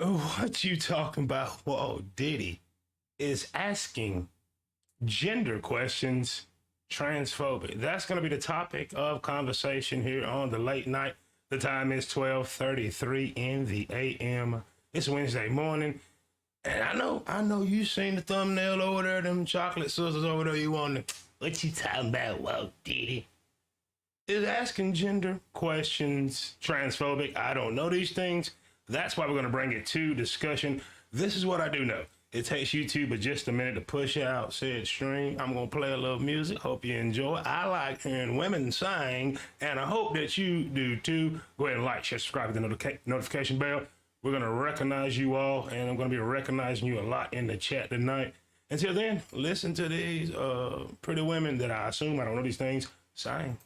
What you talking about? Walt Diddy is asking gender questions, transphobic. That's going to be the topic of conversation here on the late night. The time is 12:33 in the AM. It's Wednesday morning. And I know you seen the thumbnail over there, them chocolate sisters over there. You want to, what you talking about, Walt Diddy? Is asking gender questions transphobic? I don't know these things. That's why we're going to bring it to discussion. This is what I do know. It takes YouTube but just a minute to push out said stream. I'm going to play a little music. Hope you enjoy. I like hearing women sing, and I hope that you do too. Go ahead and like, share, subscribe to the notification bell. We're going to recognize you all, and I'm going to be recognizing you a lot in the chat tonight. Until then, listen to these pretty women that I assume, I don't know these things, sing.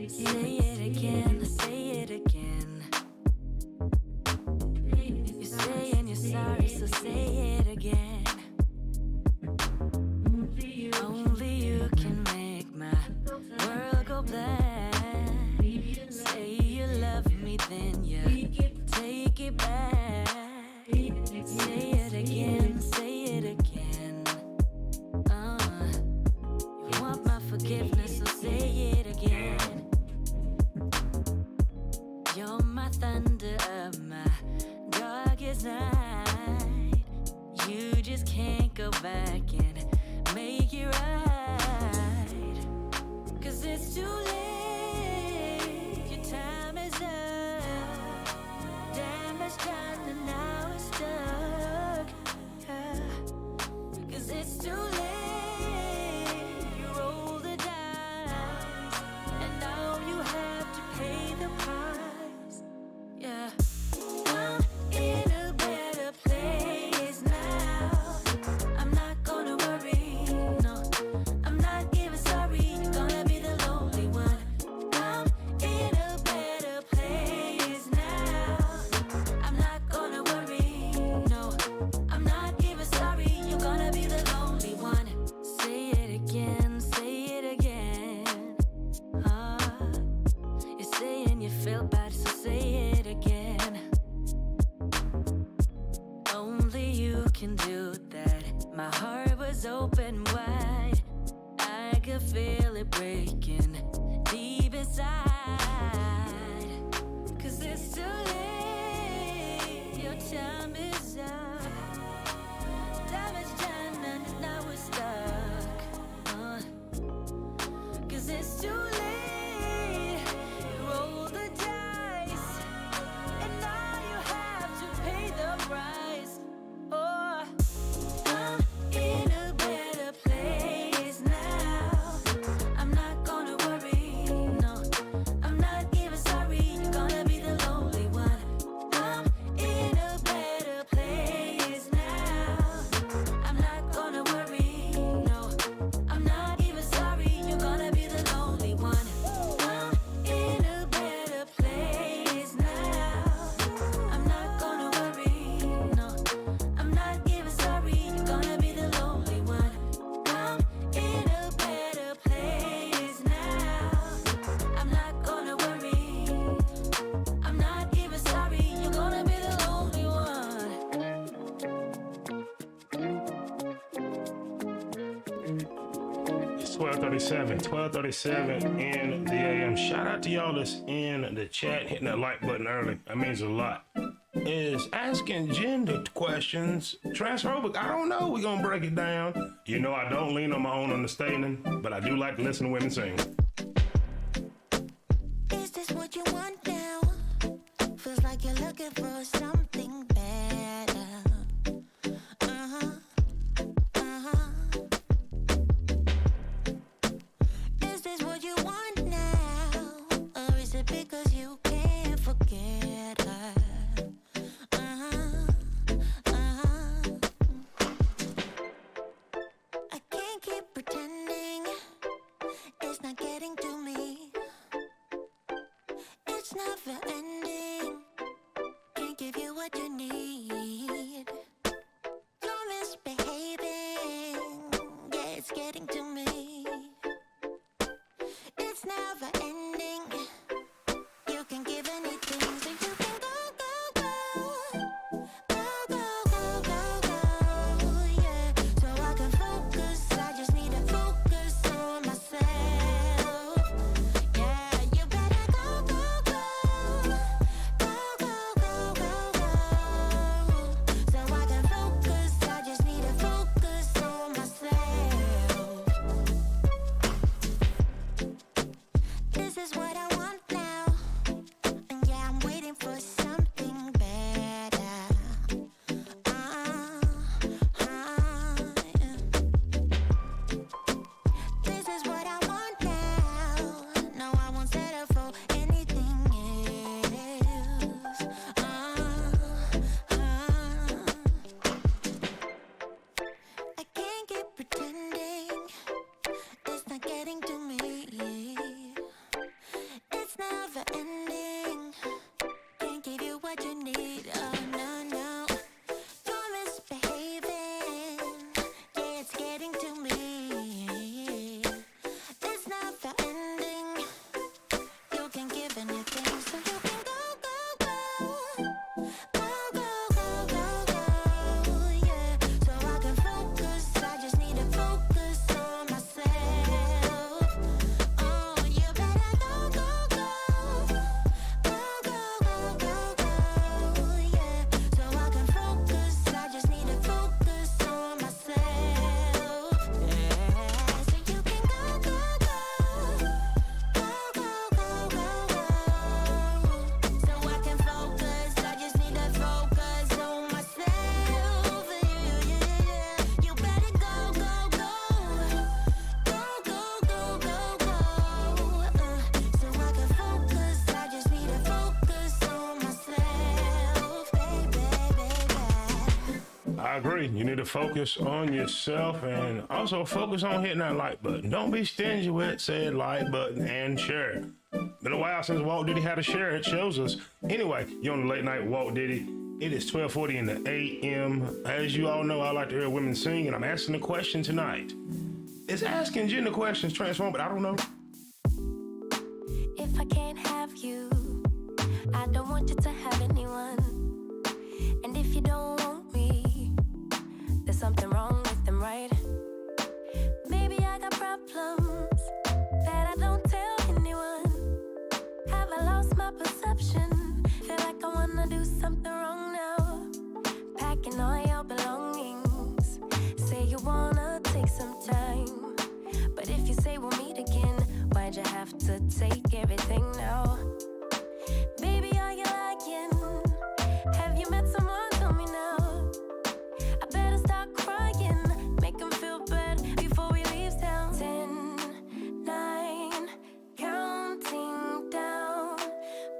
Say it again, say it again. You're saying you're sorry, so say it again. Only you can make my world go blank. Say you love me, then you take it back. Say it again, say it again. You want my forgiveness, so say it again. You're my thunder of my darkest night. You just can't go back and make it right. 'Cause it's too late. Your time is up. Damage done and now it's stuck. 'Cause it's too late. You roll the dice, and now you have to pay the price. Yeah. I'm in a better place now. I'm not gonna worry, no. I'm not even sorry. You're gonna be the lonely one. I'm in a better place now. I'm not gonna worry, no. I'm not even sorry. You're gonna be the lonely one. Say it again, say it again. You're saying you feel bad, so say it again. Only you can do that. My heart was open wide. I could feel it breaking deep inside. 'Cause it's too late. Your time is up. Damage done and now we're stuck. 'Cause it's too late. You roll the dice, and now you have to pay the price. Oh, I'm in a better place now. I'm not gonna worry, no. I'm not even sorry. You're gonna be the lonely one. I'm in a better place now. I'm not gonna worry, no. I'm not even sorry. You're gonna be the lonely one. I'm in a better place now. I'm not gonna worry, no. I'm not even sorry. You're gonna be the lonely one. I'm in a better place now. I'm not gonna worry. I'm not even sorry. You're gonna be the lonely one. It's 12:37 in the AM. Shout out to y'all that's in the chat, hitting that like button early. That means a lot. Is asking gender questions transphobic? I don't know. We're going to break it down. You know I don't lean on my own understanding, but I do like to listen to women sing. Is this what you want now? Feels like you're looking for something better. Is this what you want now? Or is it because you can't forget her? I can't keep pretending. It's not getting to me. It's never ending. Can't give you what you need. You're misbehaving. Yeah, it's getting I agree. You need to focus on yourself and also focus on hitting that like button. Don't be stingy with said like button and share. Been a while since Walt Diddy had a share. It shows us. Anyway, you're on the late night Walt Diddy. It is 12:40 in the a.m. As you all know, I like to hear women sing, and I'm asking the question tonight. Is asking gender questions transphobic? I don't know. If I can't have you, I don't want you to have anyone. And if you don't want me, there's something wrong with them, right? Maybe I got problems that I don't tell anyone. Have I lost my perception? Feel like I wanna do something wrong now. Packing all your belongings. Say you wanna take some time. But if you say we'll meet again, why'd you have to take everything now? Baby, are you lying? Have you met someone? Tell me now. I better start crying. Make them feel bad before we leave town. 10, 9, counting down.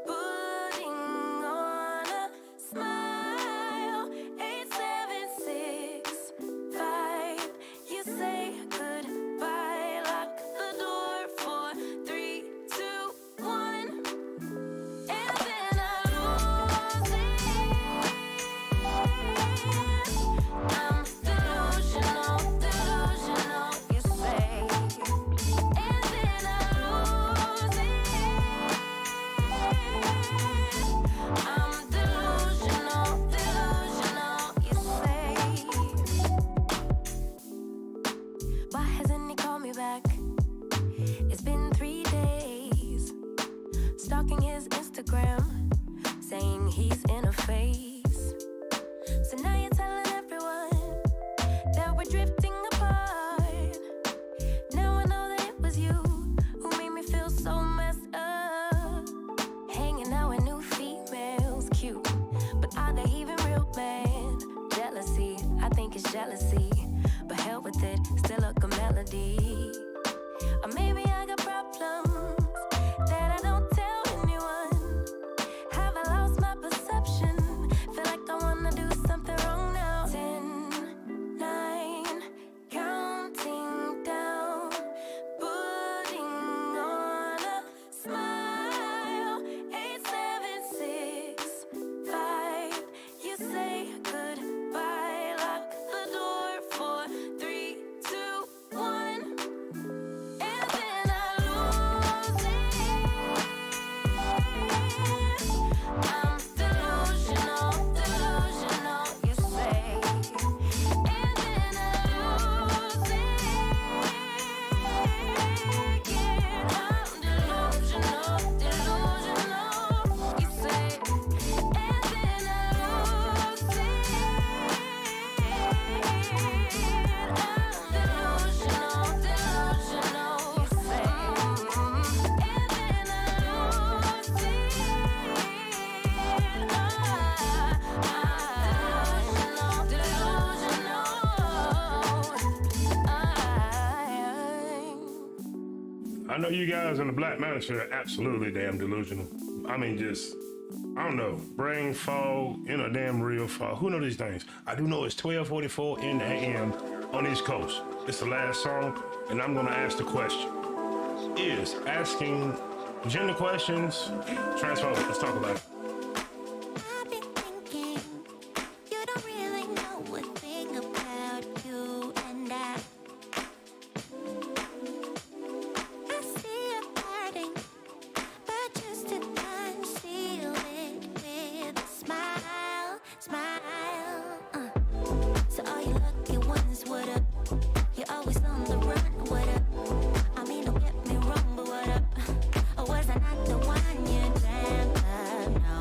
Putting on a smile. 8, 7, 6, 5. You say goodbye. Lock the door for 3, 2, 1. And then I lose it. I'm delusional, delusional, you say. And then I lose it. I'm delusional, delusional, you say. Why hasn't he called me back? It's been 3 days. Stalking his Instagram, saying he's in a phase. So now you're telling everyone that we're drifting apart. Now I know that it was you who made me feel so messed up. Hanging out with new females, cute, but are they even real, man? Jealousy, I think it's jealousy, but hell with it, still like a melody. Or maybe I got problems that I don't tell anyone. Have I lost my perception? Feel like I wanna do something wrong now. 10, 9, counting down. Putting on a smile. 8, 7, 6, 5. You say goodbye. Lock the door for 3, 2, 1. And then I lose it. I'm delusional, delusional, you say. And then I lose it. Yeah, I'm delusional, delusional, you say. And then I lose it. I'm delusional, delusional, you say. And then I lose it. I'm delusional, delusional. I know you guys in the Black Manosphere are absolutely damn delusional. I mean, just, I don't know, brain fog in a damn real fog. Who know these things? I do know it's 12:44 in the a.m. on the East Coast. It's the last song, and I'm gonna ask the question. Is asking gender questions transphobic? Let's talk about it. I've been thinking, you don't really know a thing about you and I see it hurting, but just to conceal it with a smile, smile. So all you lucky ones, what up? You're always on the run, what up? I mean, don't get me wrong, but what up? Or was I not the one you dreamt of? No.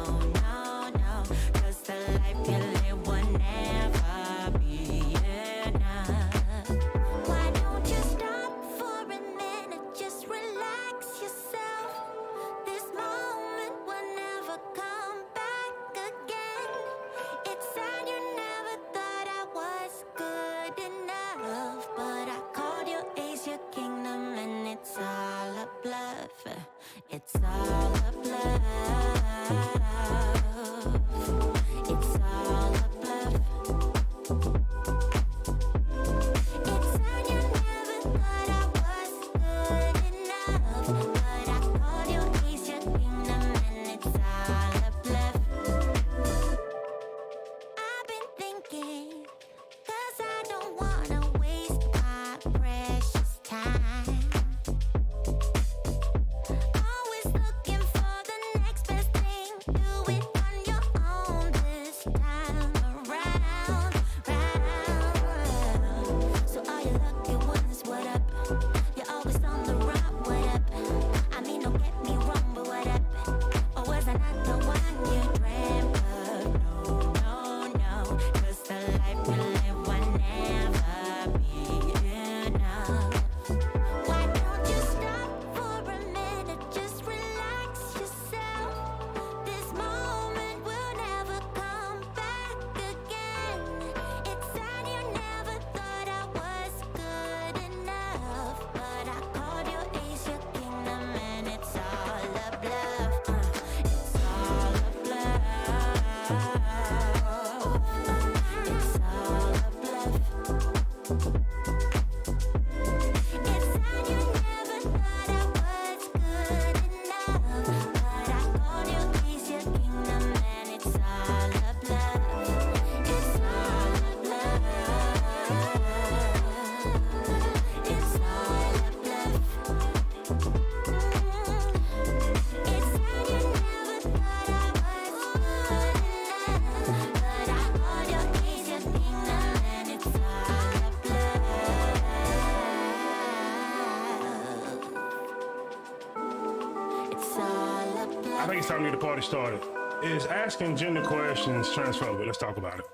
It's time to get the party started. Is asking gender questions transphobic? Let's talk about it.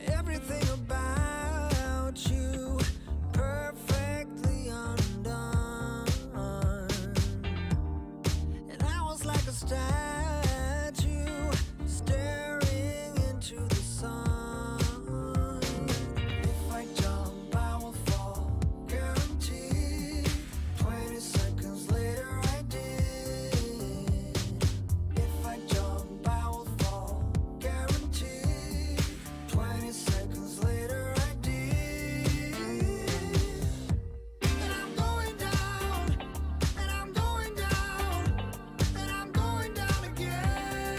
Everything about you perfectly undone, and I was like a statue staring into the sun. If I jump, I will fall, guaranteed. 20 seconds later, I did. If I jump, I will fall, guaranteed. 20 seconds later, I did. And I'm going down, and I'm going down, and I'm going down again.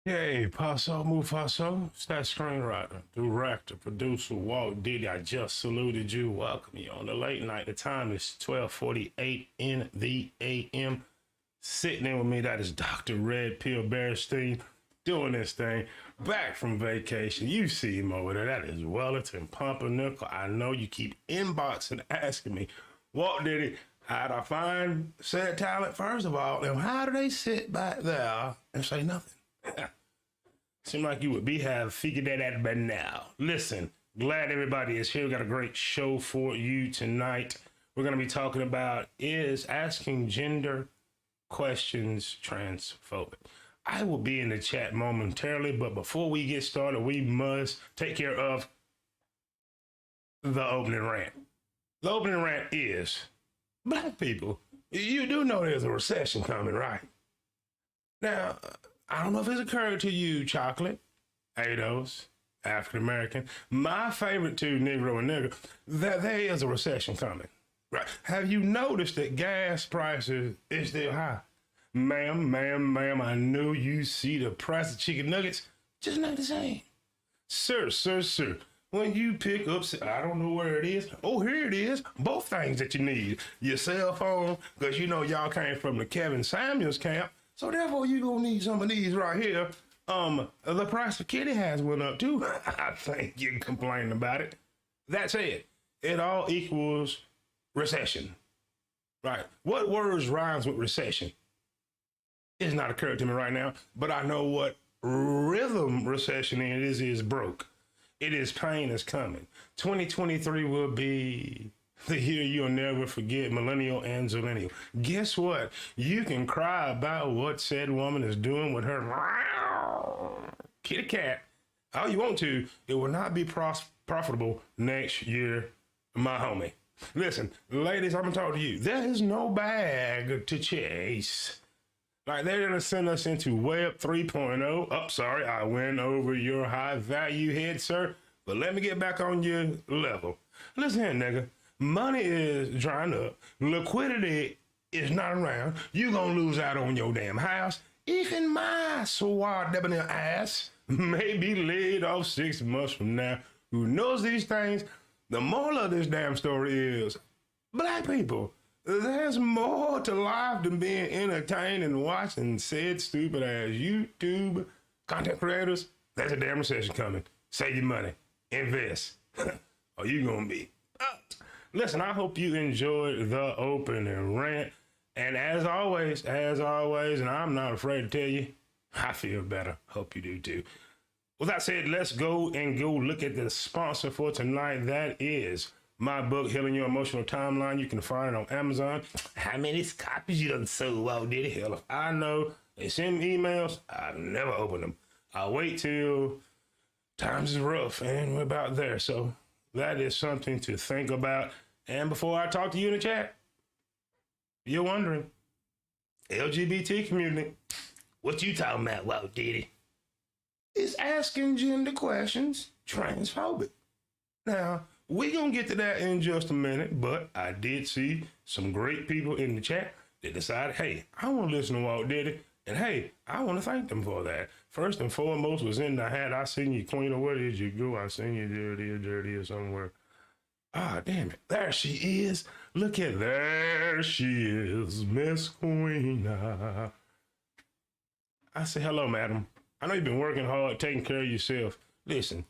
Yay, Paso Mufaso. It's that screenwriter, director, producer, Walt, Diddy. I just saluted you. Welcome you on the late night. The time is 12:48 in the AM. Sitting in with me, that is Dr. Red Pill Bearstein, doing this thing. Back from vacation. You see him over there. That is Wellington Pumpernickel. I know you keep inboxing asking me, Walt Diddy, how'd I find said talent first of all? And how do they sit back there and say nothing? Seem like you would have figured that out by now. Listen, glad everybody is here. We got a great show for you tonight. We're going to be talking about, is asking gender questions transphobic? I will be in the chat momentarily, but before we get started, we must take care of the opening rant. The opening rant is, Black people, you do know there's a recession coming, right? Now, I don't know if it's occurred to you, Chocolate, Ados, African American, my favorite two, Negro and Nigger, that there is a recession coming. Right? Have you noticed that gas prices is still high? Ma'am, I know you see the price of chicken nuggets, just not the same. Sir, when you pick up, I don't know where it is. Oh, here it is. Both things that you need. Your cell phone, because you know y'all came from the Kevin Samuels camp. So therefore, you gonna need some of these right here. The price of kitty has went up too. I think you can complain about it. That said, it all equals recession, right? What words rhymes with recession? It's not occurring to me right now, but I know what rhythm recession is broke. It is pain is coming. 2023 will be the year you'll never forget, millennial and zillennial. Guess what? You can cry about what said woman is doing with her kitty cat all you want to. It will not be profitable next year, my homie. Listen, ladies, I'm gonna talk to you. There is no bag to chase. Like, they're gonna send us into Web 3.0. Oh, sorry, I went over your high value head, sir. But let me get back on your level. Listen here, nigga. Money is drying up. Liquidity is not around. You gonna lose out on your damn house. Even my sword debonair ass may be laid off 6 months from now. Who knows these things? The moral of this damn story is, Black people, there's more to life than being entertained and watching said stupid ass YouTube content creators. There's a damn recession coming. Save your money. Invest. Or you gonna be out. Listen, I hope you enjoyed the opening rant. And as always, and I'm not afraid to tell you, I feel better. Hope you do too. With that said, let's go look at the sponsor for tonight. That is my book, Healing Your Emotional Timeline. You can find it on Amazon. How many copies you done sold? Well, did it? Hell, if I know. They send me emails, I've never opened them. I'll wait till times is rough, and we're about there. So that is something to think about. And before I talk to you in the chat, you're wondering, LGBT community, what you talking about, Walt Diddy? Is asking gender questions transphobic? Now, we're going to get to that in just a minute, but I did see some great people in the chat that decided, hey, I want to listen to Walt Diddy, and hey, I want to thank them for that. First and foremost was in the hat. I seen you, Queen, or where did you go? I seen you dirty or somewhere. Ah, damn it. There she is. Look at there she is, Miss Queen. I say, hello, madam. I know you've been working hard, taking care of yourself. Listen,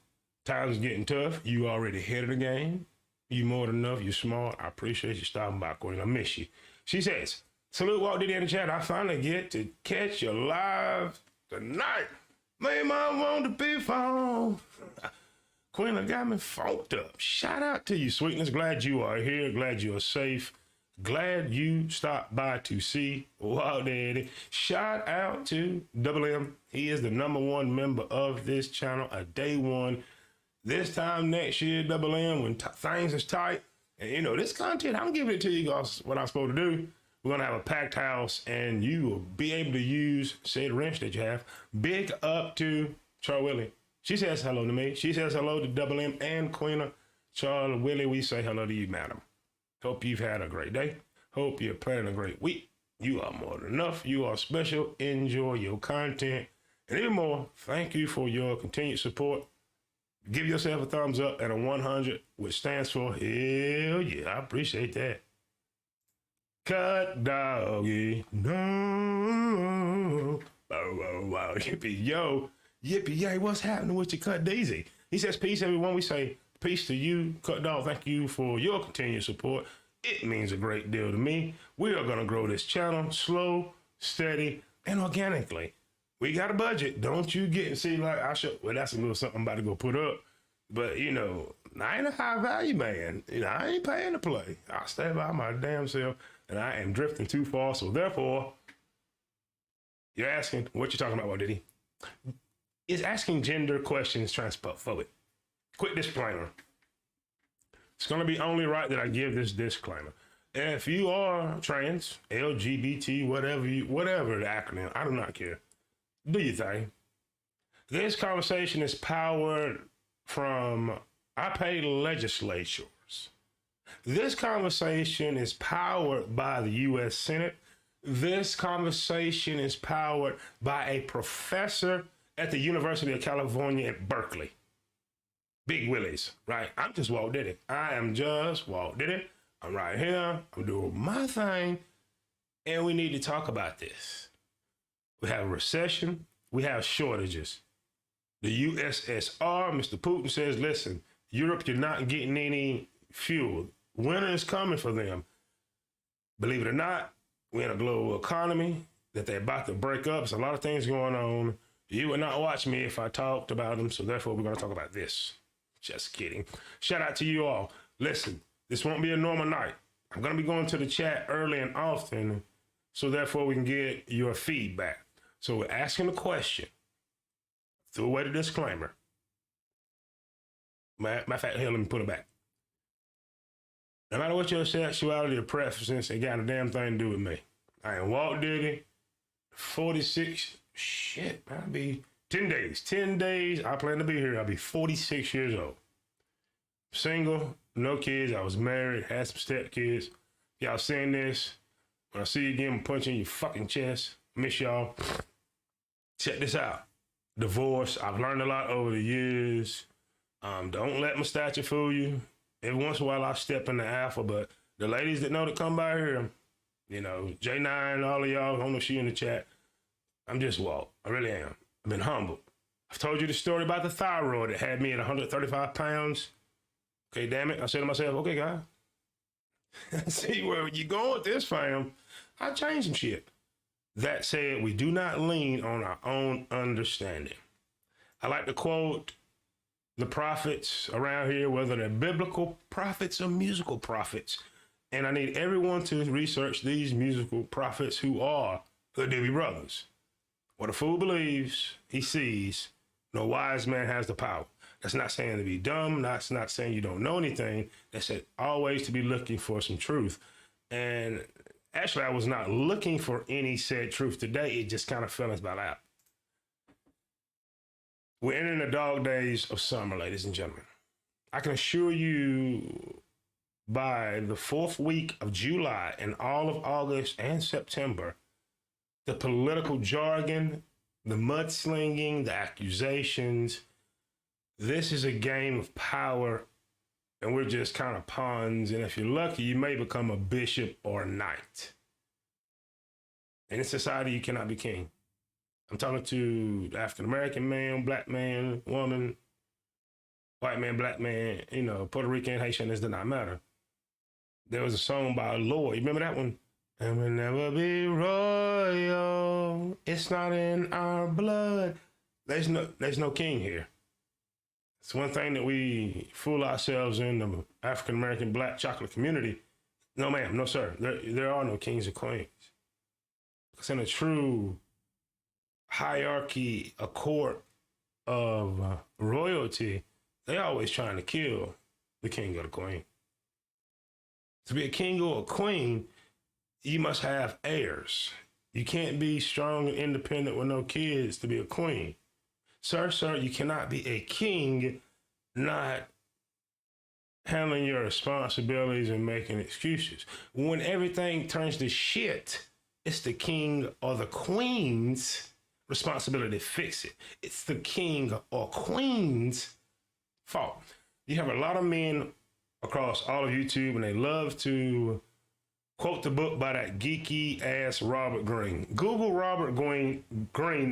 times getting tough. You already ahead of the game. You more than enough. You're smart. I appreciate you stopping by, Queen. I miss you. She says, salute Walt Diddy in the chat. I finally get to catch you live tonight. Man, I want to be phone. Queen, I got me funked up. Shout out to you, sweetness. Glad you are here. Glad you are safe. Glad you stopped by to see Walt Diddy. Shout out to Double M. He is the #1 member of this channel, a day one. This time next year, Double M, when things is tight, and you know, this content, I'm giving it to you guys, what I'm supposed to do. We're going to have a packed house, and you will be able to use said wrench that you have. Big up to Char Willie. She says hello to me. She says hello to Double M and Queen Char Willie. We say hello to you, madam. Hope you've had a great day. Hope you're planning a great week. You are more than enough. You are special. Enjoy your content. And even more, thank you for your continued support. Give yourself a thumbs up and a 100, which stands for hell yeah. I appreciate that. Cut doggy. No. Wow. Yippee yo. Yippee yay. What's happening with your Cut Daisy? He says, peace, everyone. We say, peace to you, Cut Dog. Thank you for your continued support. It means a great deal to me. We are going to grow this channel slow, steady, and organically. We got a budget. Don't you get and see like I should. Well, that's a little something I'm about to go put up. But, you know, I ain't a high value man. You know, I ain't paying to play. I stay by my damn self, and I am drifting too far. So therefore, you're asking, what you talking about, what, Diddy? Is asking gender questions transphobic? Quick disclaimer. It's going to be only right that I give this disclaimer. If you are trans, LGBT, whatever the acronym, I do not care. Do your thing. This conversation is powered from our paid legislatures. This conversation is powered by the U.S. Senate. This conversation is powered by a professor at the University of California at Berkeley. Big Willies, right? I'm just Walt Diddy. I am just Walt Diddy. I'm right here. I'm doing my thing. And we need to talk about this. We have a recession. We have shortages. The USSR, Mr. Putin says, listen, Europe, you're not getting any fuel. Winter is coming for them. Believe it or not, we're in a global economy that they're about to break up. There's a lot of things going on. You would not watch me if I talked about them. So therefore, we're going to talk about this. Just kidding. Shout out to you all. Listen, this won't be a normal night. I'm going to be going to the chat early and often, so therefore we can get your feedback. So we're asking a question. Throw away the disclaimer. Matter of fact, hell, let me put it back. No matter what your sexuality or preference, it got a damn thing to do with me. I am Walt Diddy, 46, shit, I'll be 10 days. 10 days, I plan to be here. I'll be 46 years old. Single, no kids. I was married, had some stepkids. Y'all seeing this? When I see you again, I'm punching your fucking chest. Miss y'all. Check this out. Divorce. I've learned a lot over the years. Don't let my stature fool you. Every once in a while, I step in the alpha, but the ladies that know to come by here, you know, J9, all of y'all, I don't know if she in the chat. I'm just Walt. I really am. I've been humbled. I've told you the story about the thyroid that had me at 135 pounds. Okay, damn it. I said to myself, okay, guy. See where you going with this, fam. I changed some shit. That said, we do not lean on our own understanding. I like to quote the prophets around here, whether they're biblical prophets or musical prophets. And I need everyone to research these musical prophets who are the Diddy brothers. What a fool believes, he sees. No wise man has the power. That's not saying to be dumb. That's not saying you don't know anything. That's said always to be looking for some truth. And actually, I was not looking for any said truth today. It just kind of fell into my lap. We're entering the dog days of summer, ladies and gentlemen. I can assure you by the 4th week of July and all of August and September, the political jargon, the mudslinging, the accusations, this is a game of power, and we're just kind of pawns. And if you're lucky, you may become a bishop or a knight. In this society, you cannot be king. I'm talking to African-American man, black man, woman, white man, black man, you know, Puerto Rican, Haitian, this does not matter. There was a song by Lloyd. You remember that one? And we'll never be royal. It's not in our blood. There's no king here. It's one thing that we fool ourselves in the African-American black chocolate community. No, ma'am. No, sir. There are no kings or queens. Because in a true hierarchy, a court of royalty, they always trying to kill the king or the queen. To be a king or a queen, you must have heirs. You can't be strong and independent with no kids to be a queen. Sir, you cannot be a king not handling your responsibilities and making excuses. When everything turns to shit, it's the king or the queen's responsibility to fix it. It's the king or queen's fault. You have a lot of men across all of YouTube, and they love to quote the book by that geeky ass Robert Greene. Google Robert Greene,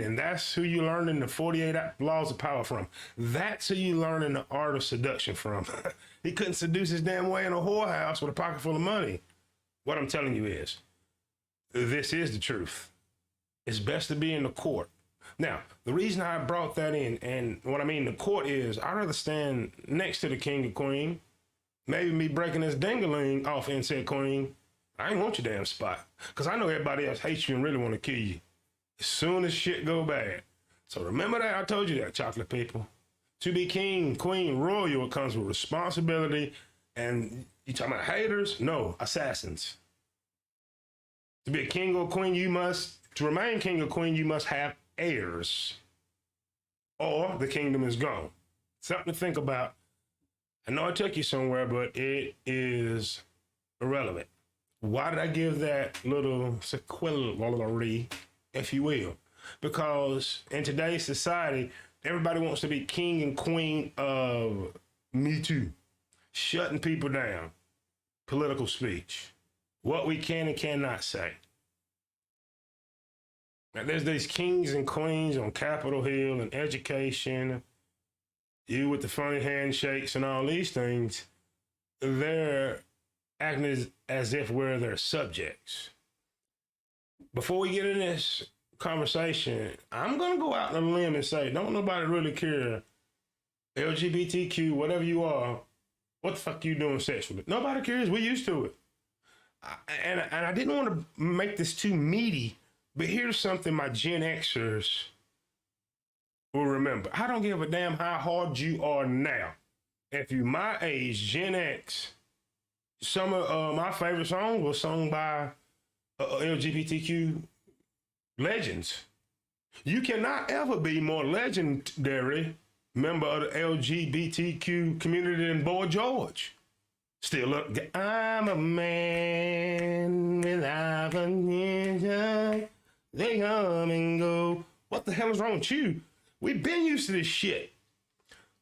and that's who you learning the 48 Laws of Power from. That's who you learning the art of seduction from. He couldn't seduce his damn way in a whorehouse with a pocket full of money. What I'm telling you is, this is the truth. It's best to be in the court. Now, the reason I brought that in, and what I mean the court is, I'd rather stand next to the king or queen, maybe me breaking this dingaling off in said queen. I ain't want your damn spot, because I know everybody else hates you and really want to kill you as soon as shit go bad. So remember that. I told you that, chocolate people. To be king, queen, royal, it comes with responsibility. And you talking about haters? No, assassins. To be a king or queen, to remain king or queen, you must have heirs, or the kingdom is gone. Something to think about. I know I took you somewhere, but it is irrelevant. Why did I give that little sequelae, if you will? Because in today's society, everybody wants to be king and queen of Me Too, shutting people down, political speech, what we can and cannot say. Now, there's these kings and queens on Capitol Hill and education, you with the funny handshakes and all these things. They're acting as if we're their subjects. Before we get in this conversation, I'm going to go out on a limb and say, don't nobody really care, LGBTQ, whatever you are, what the fuck you doing sexually? Nobody cares. We're used to it. And I didn't want to make this too meaty, but here's something my Gen Xers will remember. I don't give a damn how hard you are now. If you my age, Gen X, some of my favorite songs were sung by LGBTQ legends. You cannot ever be more legendary member of the LGBTQ community than Boy George. Still look, I'm a man without a vision. They come and go. What the hell is wrong with you? We've been used to this shit.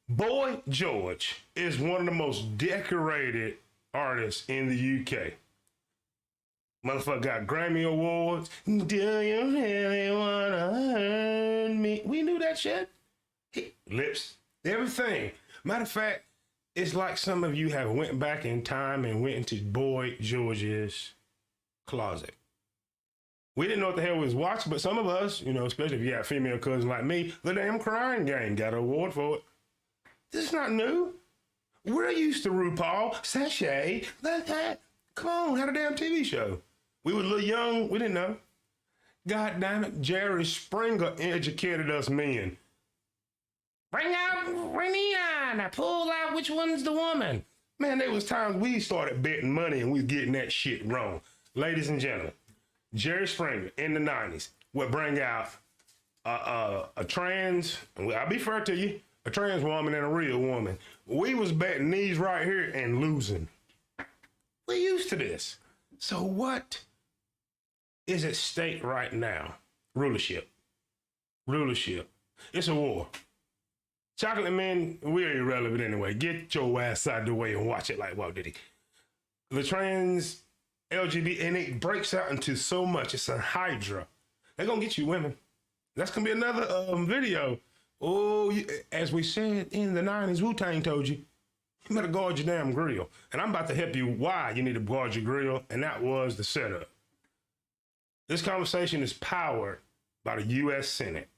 Boy George is one of the most decorated artists in the UK. Motherfucker got Grammy Awards. Do you really wanna hurt me? We knew that shit. Lips, everything. Matter of fact, it's like some of you have went back in time and went into Boy George's closet. We didn't know what the hell we was watching, but some of us, you know, especially if you have female cousins like me, the damn Crying Game got an award for it. This is not new. We're used to RuPaul, Sashay, that. Come on, had a damn TV show. We were a little young, we didn't know. God damn it, Jerry Springer educated us men. Bring me on, I pull out which one's the woman. Man, there was times we started betting money and we was getting that shit wrong. Ladies and gentlemen, Jerry Springer in the 90s would bring out a trans, I'll be fair to you, a trans woman and a real woman. We was betting these right here and losing. We're used to this. So what is at stake right now? Rulership. It's a war. Chocolate men, we're irrelevant anyway. Get your ass out of the way and watch it like Walt Diddy. The trans LGBT, and it breaks out into so much. It's a hydra. They're gonna get you women. That's gonna be another video. Oh, as we said in the 90s, Wu-Tang told you, you better guard your damn grill. And I'm about to help you why you need to guard your grill, and that was the setup. This conversation is powered by the U.S. Senate.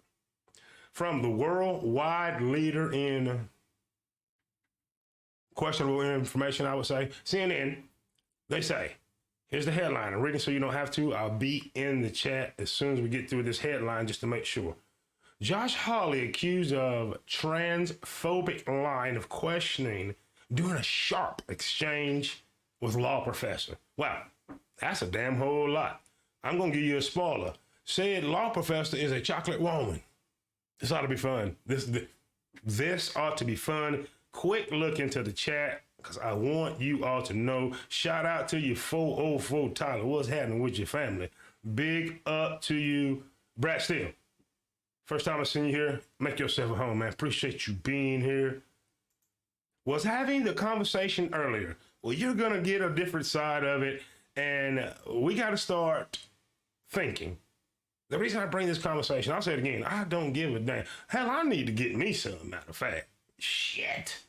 From the worldwide leader in questionable information, I would say, CNN, they say, here's the headline. I'm reading so you don't have to. I'll be in the chat as soon as we get through this headline just to make sure. Josh Hawley accused of transphobic line of questioning during a sharp exchange with law professor. Wow, that's a damn whole lot. I'm going to give you a spoiler. Said law professor is a chocolate woman. This ought to be fun. This ought to be fun. Quick look into the chat because I want you all to know. Shout out to you 404 Tyler. What's happening with your family? Big up to you, Brad Steele. First time I've seen you here. Make yourself at home, man. Appreciate you being here. Was having the conversation earlier. Well, you're going to get a different side of it. And we got to start thinking. The reason I bring this conversation, I'll say it again, I don't give a damn. Hell, I need to get me some, matter of fact. Shit.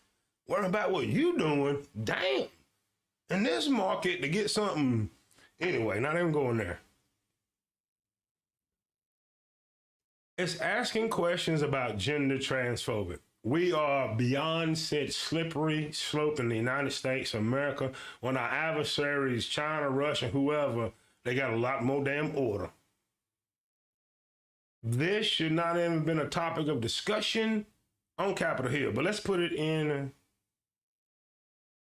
Worry about what you doing. Damn. In this market to get something. Anyway, not even going there. It's asking questions about gender transphobic. We are beyond said slippery slope in the United States of America when our adversaries, China, Russia, whoever, they got a lot more damn order. This should not even been a topic of discussion on Capitol Hill, but let's put it in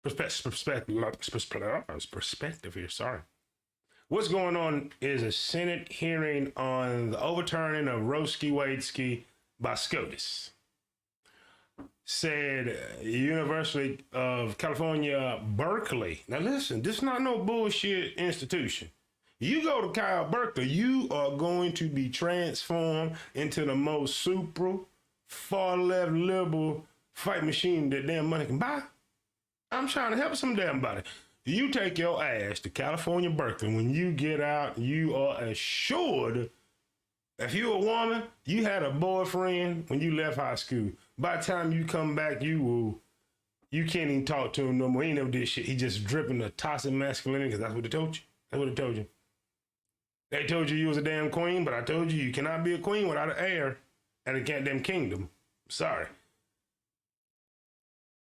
perspective here. Sorry. What's going on is a Senate hearing on the overturning of Roe v. Wade by SCOTUS. Said University of California, Berkeley. Now listen, this is not no bullshit institution. You go to Berkeley, you are going to be transformed into the most super far left liberal fight machine that damn money can buy. I'm trying to help some damn body. You take your ass to California, Berkeley. When you get out, you are assured, if you're a woman, you had a boyfriend when you left high school. By the time you come back, you can't even talk to him no more. He ain't never did shit. He just dripping the toxic masculinity because that's what they told you. That's what they told you. They told you was a damn queen, but I told you cannot be a queen without an heir and a goddamn kingdom. Sorry.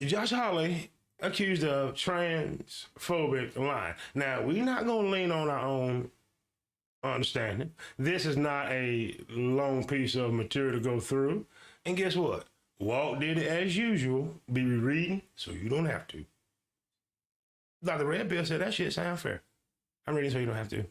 Josh Hawley accused of transphobic line. Now, we're not going to lean on our own understanding. This is not a long piece of material to go through. And guess what? Walt did it as usual. Be reading, so you don't have to. Dr. Red Bill said that shit sound fair. I'm reading so you don't have to.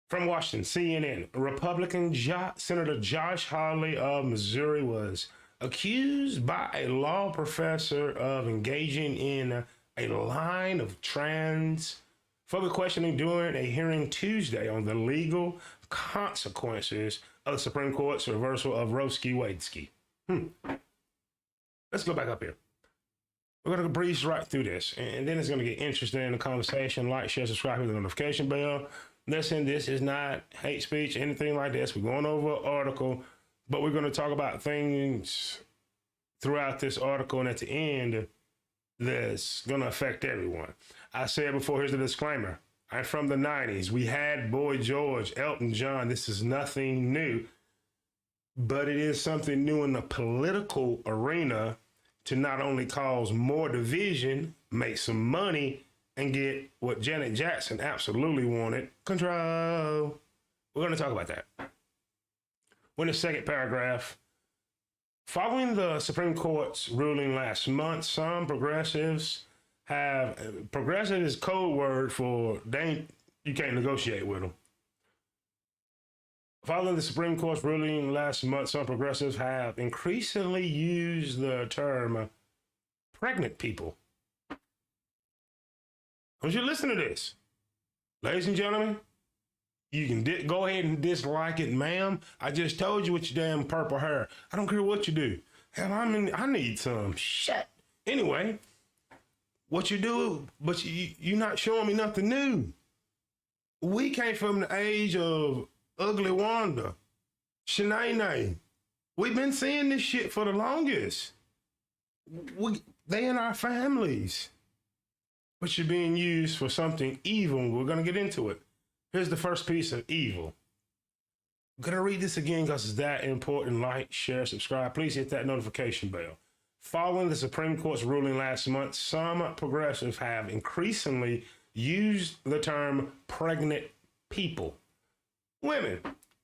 From Washington, CNN, Republican Senator Josh Hawley of Missouri was accused by a law professor of engaging in a line of transphobic questioning during a hearing Tuesday on the legal consequences of the Supreme Court's reversal of Roe v. Wade. Let's go back up here. We're going to breeze right through this, and then it's going to get interesting in the conversation. Like, share, subscribe, hit the notification bell. Listen, this is not hate speech, anything like this. We're going over an article, but we're going to talk about things throughout this article, and at the end, that's going to affect everyone. I said before, here's the disclaimer. I'm from the 90s. We had Boy George, Elton John. This is nothing new, but it is something new in the political arena to not only cause more division, make some money, and get what Janet Jackson absolutely wanted, control. We're going to talk about that. In the second paragraph, following the Supreme Court's ruling last month, some progressives progressive is code word for you can't negotiate with them. Following the Supreme Court's ruling last month, some progressives have increasingly used the term pregnant people. I want you to listen to this. Ladies and gentlemen, you can go ahead and dislike it, ma'am. I just told you with your damn purple hair. I don't care what you do. Hell, I need some shit. Anyway, what you do, but you're not showing me nothing new. We came from the age of Ugly Wanda. Shanae, we've been seeing this shit for the longest. They in our families. But you're being used for something evil. We're going to get into it. Here's the first piece of evil. I'm going to read this again because it's that important. Like, share, subscribe. Please hit that notification bell. Following the Supreme Court's ruling last month, some progressives have increasingly used the term pregnant people. Women,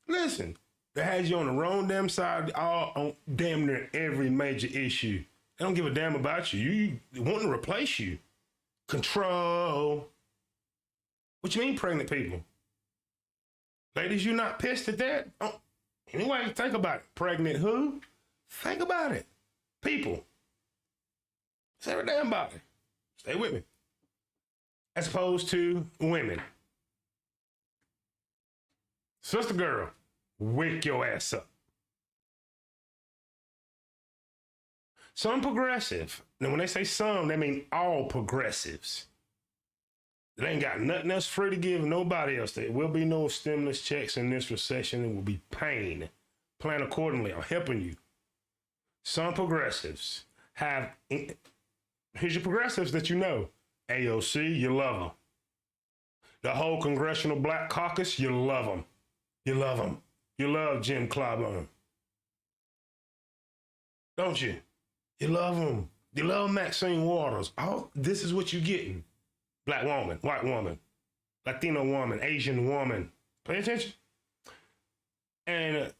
listen, they has you on the wrong damn side all on damn near every major issue. They don't give a damn about you. You want to replace you. Control. What you mean pregnant people? Ladies, you not pissed at that? Oh, anyway, think about it. Pregnant who? Think about it. People. Say every damn body. Stay with me. As opposed to women. Sister girl, wake your ass up. Some progressive. Now, when they say some, they mean all progressives. They ain't got nothing else free to give nobody else. There will be no stimulus checks in this recession. It will be pain. Plan accordingly. I'm helping you. Some progressives have, here's your progressives that you know. AOC, you love them. The whole Congressional Black Caucus, you love them. You love them. You love Jim Clyburn. Don't you? You love them. You love Maxine Waters. Oh, this is what you're getting. Black woman, white woman, Latino woman, Asian woman. Pay attention. And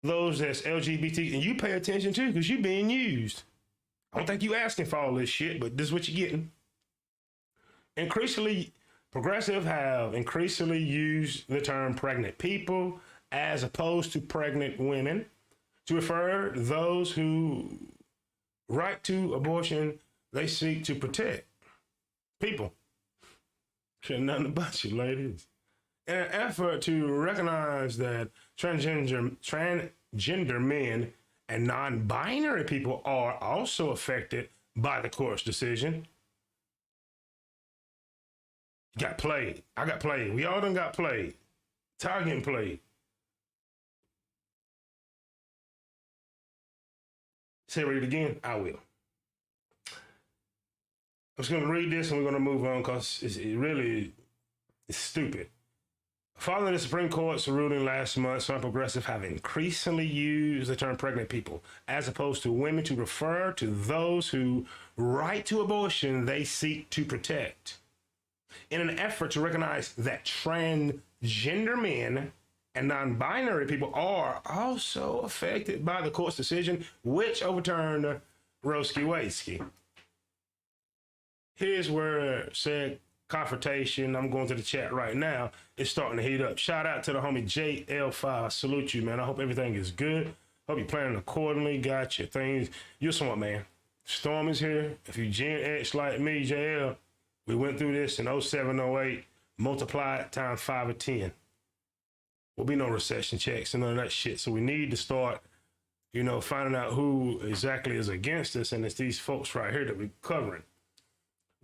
those that's LGBT, and you pay attention too, because you're being used. I don't think you asking for all this shit, but this is what you're getting. Increasingly, progressive have increasingly used the term pregnant people as opposed to pregnant women to refer to those who right to abortion they seek to protect. People. Shit, nothing about you, ladies. In an effort to recognize that transgender men and non-binary people are also affected by the court's decision. You got played. I got played. We all done got played. Tired getting played. Say read it again? I will. I'm just going to read this and we're going to move on because it really is stupid. Following the Supreme Court's ruling last month, some progressives have increasingly used the term pregnant people as opposed to women to refer to those who right to abortion they seek to protect. In an effort to recognize that transgender men and non-binary people are also affected by the court's decision, which overturned Roe-Ski-Wadesky. Here's where said confrontation, I'm going to the chat right now, is starting to heat up. Shout out to the homie JL5. Salute you, man. I hope everything is good. Hope you're planning accordingly. Got your things. You're smart, man. Storm is here. If you Gen X like me, JL, we went through this in 07, 08. Multiply it times 5 or 10. Will be no recession checks and none of that shit. So we need to start, finding out who exactly is against us. And it's these folks right here that we're covering.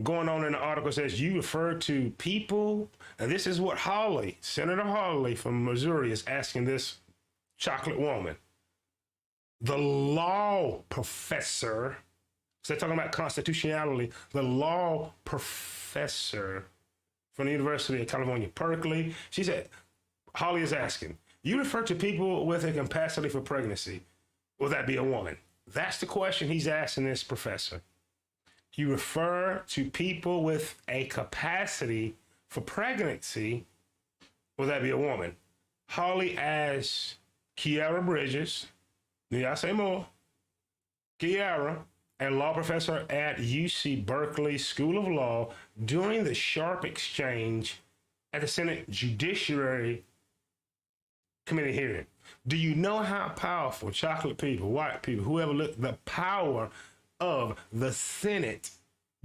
Going on in the article says you refer to people, and this is what Hawley, Senator Hawley from Missouri, is asking this chocolate woman. The law professor, so they're talking about constitutionality, the law professor from the University of California, Berkeley, she said, Hawley is asking, you refer to people with a capacity for pregnancy. Will that be a woman? That's the question he's asking this professor. You refer to people with a capacity for pregnancy. Will that be a woman? Hawley asks Khiara Bridges, need I say more? Khiara, a law professor at UC Berkeley School of Law, during the sharp exchange at the Senate Judiciary Committee hearing. Do you know how powerful chocolate people, white people, whoever look, the power of the Senate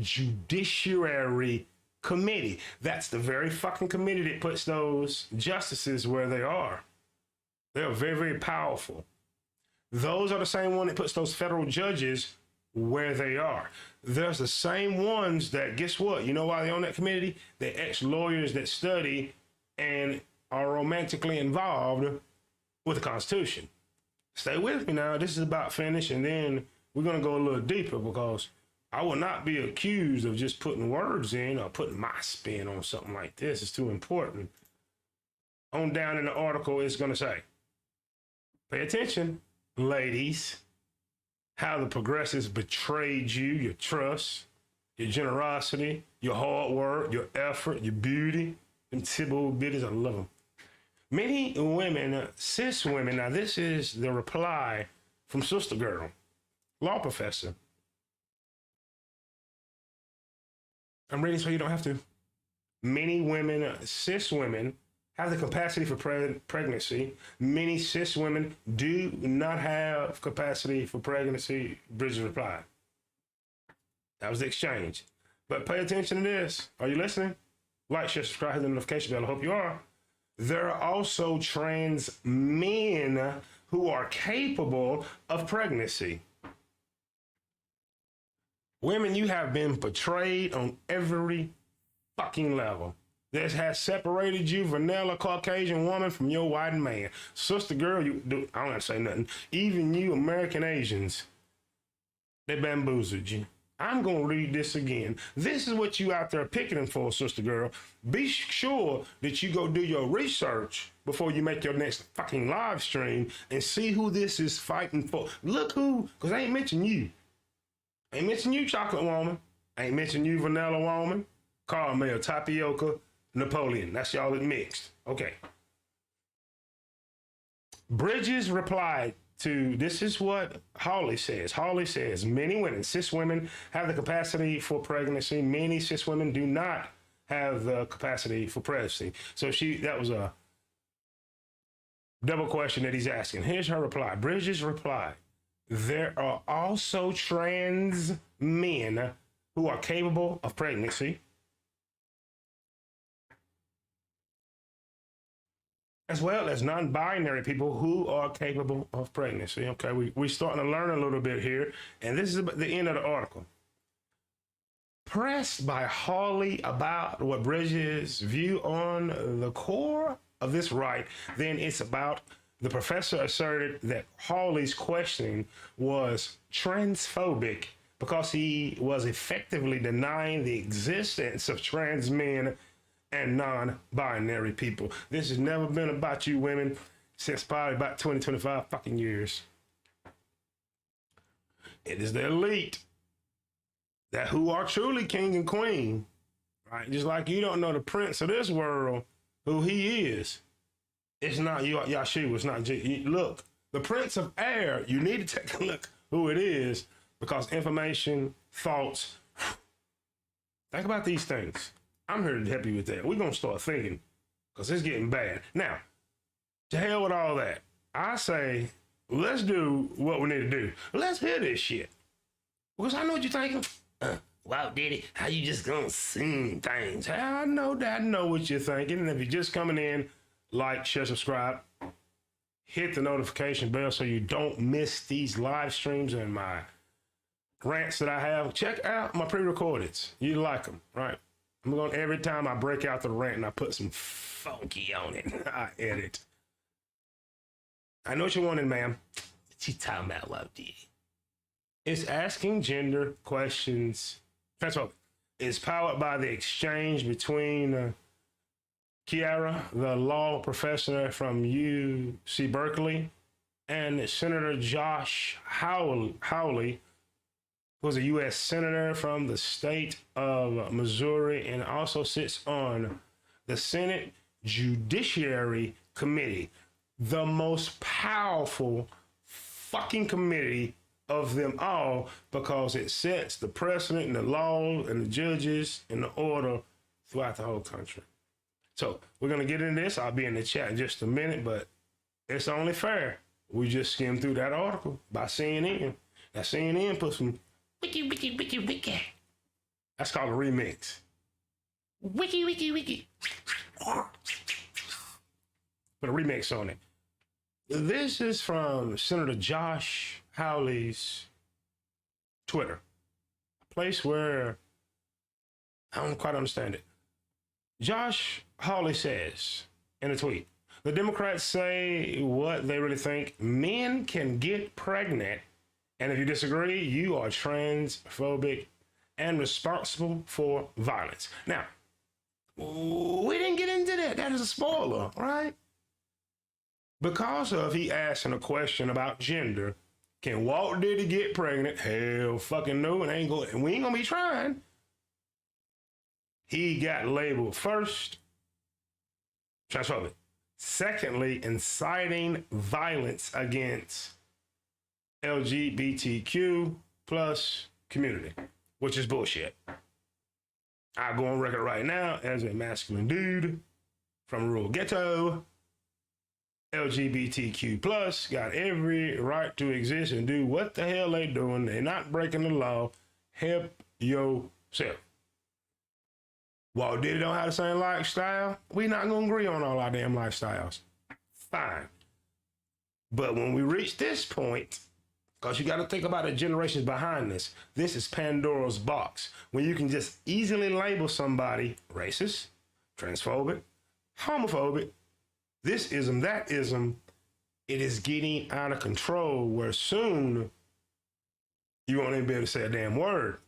Judiciary Committee? That's the very fucking committee that puts those justices where they are. They are very, very powerful. Those are the same one that puts those federal judges where they are. There's the same ones that, guess what? You know why they're on that committee? They're ex-lawyers that study and are romantically involved with the Constitution. Stay with me now. This is about finish, and then we're going to go a little deeper because I will not be accused of just putting words in or putting my spin on something like this. It's too important. On down in the article, it's going to say, pay attention, ladies, how the progressives betrayed you, your trust, your generosity, your hard work, your effort, your beauty. Them Thibault bitties, I love them. Many women, cis women, now this is the reply from Sister Girl, law professor. I'm reading so you don't have to. Many women, cis women, have the capacity for pregnancy. Many cis women do not have capacity for pregnancy, Bridges replied. That was the exchange. But pay attention to this. Are you listening? Like, share, subscribe, hit the notification bell. I hope you are. There are also trans men who are capable of pregnancy. Women, you have been betrayed on every fucking level. This has separated you, vanilla Caucasian woman, from your white man. Sister Girl, I don't have to say nothing. Even you American Asians, they bamboozled you. I'm going to read this again. This is what you out there picketing for, Sister Girl. Be sure that you go do your research before you make your next fucking live stream and see who this is fighting for. Look who, because I ain't mentioned you. I ain't mentioned you, chocolate woman. I ain't mentioned you, vanilla woman. Caramel, tapioca, Napoleon. That's y'all that mixed. Okay. Bridges replied to, this is what Hawley says. Hawley says, many women, cis women, have the capacity for pregnancy. Many cis women do not have the capacity for pregnancy. So that was a double question that he's asking. Here's her reply. Bridges replied, there are also trans men who are capable of pregnancy, as well as non-binary people who are capable of pregnancy. Okay, we're starting to learn a little bit here, and this is the end of the article. Pressed by Hawley about what Bridges' view on the core of this right, then it's about the professor asserted that Hawley's questioning was transphobic because he was effectively denying the existence of trans men and non-binary people. This has never been about you women since probably about 20, 25 fucking years. It is the elite that who are truly king and queen, right? Just like you don't know the prince of this world, who he is. It's not Yahshua, it's not look, the Prince of Air, you need to take a look who it is, because information, thoughts, think about these things. I'm here to help you with that. We're going to start thinking, because it's getting bad. Now, to hell with all that. I say, let's do what we need to do. Let's hear this shit. Because I know what you're thinking. Wow, Diddy, how you just going to sing things? I know that. I know what you're thinking. And if you're just coming in, like, share, subscribe, hit the notification bell so you don't miss these live streams and my rants that I have. Check out my pre-recordeds. You like them, right? I'm going to, every time I break out the rant and I put some funky on it, I edit. I know what you wanted, ma'am. What you talking about, Walt Diddy? It's asking gender questions. Transphobic. It's powered by the exchange between Khiara, the law professor from UC Berkeley, and Senator Josh Hawley, who was a U.S. senator from the state of Missouri and also sits on the Senate Judiciary Committee, the most powerful fucking committee of them all, because it sets the precedent and the law and the judges and the order throughout the whole country. So we're going to get into this. I'll be in the chat in just a minute, but it's only fair. We just skimmed through that article by CNN. Now CNN put some wiki. That's called a remix. Wiki. Put a remix on it. This is from Senator Josh Hawley's Twitter, a place where I don't quite understand it. Josh Hawley says in a tweet, The Democrats say what they really think: men can get pregnant. And if you disagree, you are transphobic and responsible for violence. Now, we didn't get into that. That is a spoiler, right? Because of he asking a question about gender, can Walt Diddy get pregnant? Hell fucking no, and we ain't gonna be trying. He got labeled first, transphobic. Secondly, inciting violence against LGBTQ plus community, which is bullshit. I go on record right now as a masculine dude from a rural ghetto. LGBTQ plus got every right to exist and do what the hell they doing. They're not breaking the law. Help yourself. Walt Diddy don't have the same lifestyle. We not gonna agree on all our damn lifestyles. Fine. But when we reach this point, because you got to think about the generations behind this. This is Pandora's box, when you can just easily label somebody racist, transphobic, homophobic, this ism, that ism. It is getting out of control where soon you won't even be able to say a damn word.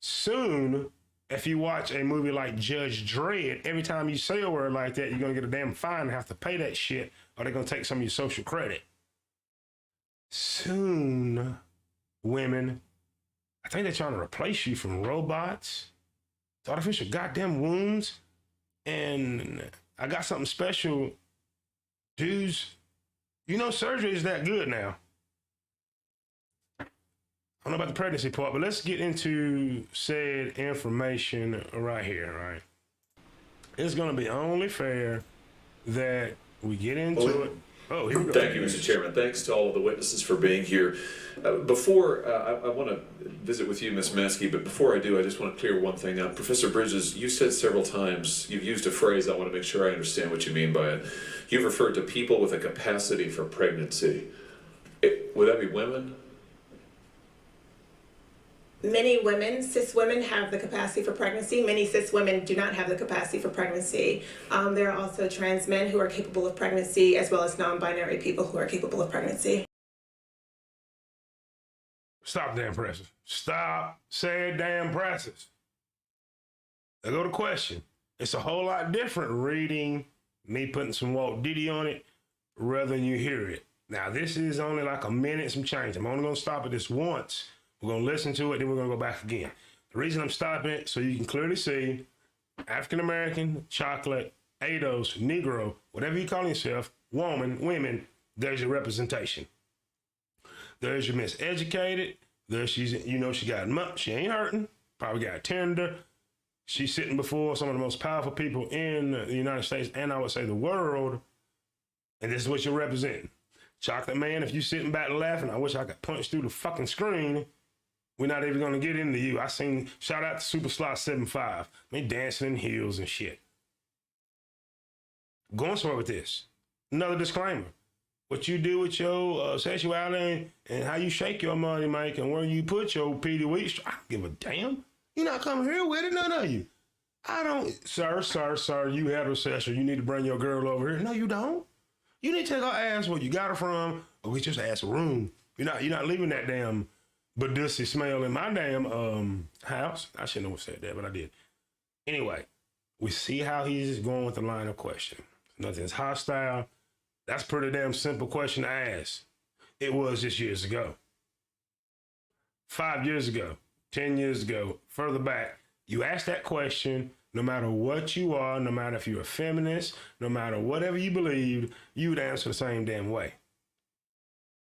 Soon, if you watch a movie like Judge Dredd, every time you say a word like that, you're going to get a damn fine and have to pay that shit, or they're going to take some of your social credit. Soon, women, I think they're trying to replace you from robots to artificial goddamn wombs. And I got something special. Dudes, you know surgery is that good now. I don't know about the pregnancy part, but let's get into said information right here, right? It's going to be only fair that we get into it. Oh, here we go. Thank you, Mr. Chairman. Thanks to all of the witnesses for being here. Before I want to visit with you, Ms. Maskey, but before I do, I just want to clear one thing up. Professor Bridges, you said several times, you've used a phrase, I want to make sure I understand what you mean by it. You've referred to people with a capacity for pregnancy. Would that be women? Many women, cis women, have the capacity for pregnancy. Many cis women do not have the capacity for pregnancy. There are also trans men who are capable of pregnancy, as well as non-binary people who are capable of pregnancy. Stop damn presses. Stop saying damn presses. Now go to question. It's a whole lot different reading me putting some Walt Diddy on it rather than you hear it. Now this is only like a minute, some change. I'm only gonna stop at this once. We're going to listen to it, then we're going to go back again. The reason I'm stopping it, so you can clearly see African-American, chocolate, ADOS, Negro, whatever you call yourself, woman, women, there's your representation. There's your miseducated. There she's, you know, she got, she ain't hurting, probably got tender. She's sitting before some of the most powerful people in the United States, and I would say the world, and this is what you're representing. Chocolate man, if you sitting back laughing, I wish I could punch through the fucking screen. We're not even gonna get into you. I seen, shout out to Super Sly 75. Me dancing in heels and shit. Going somewhere with this. Another disclaimer. What you do with your sexuality and how you shake your money, Mike, and where you put your PD Weeks, I don't give a damn. You're not coming here with it, none of you. I don't, sir, you heterosexual, you need to bring your girl over here. No, you don't. You need to take her ass where you got her from, or get your ass a room. You're not leaving that damn Badussy smell in my damn house. I shouldn't have said that, but I did. Anyway, we see how he's going with the line of question. Nothing's hostile. That's a pretty damn simple question to ask. It was just years ago. 5 years ago, 10 years ago, further back, you ask that question, no matter what you are, no matter if you're a feminist, no matter whatever you believed, you would answer the same damn way.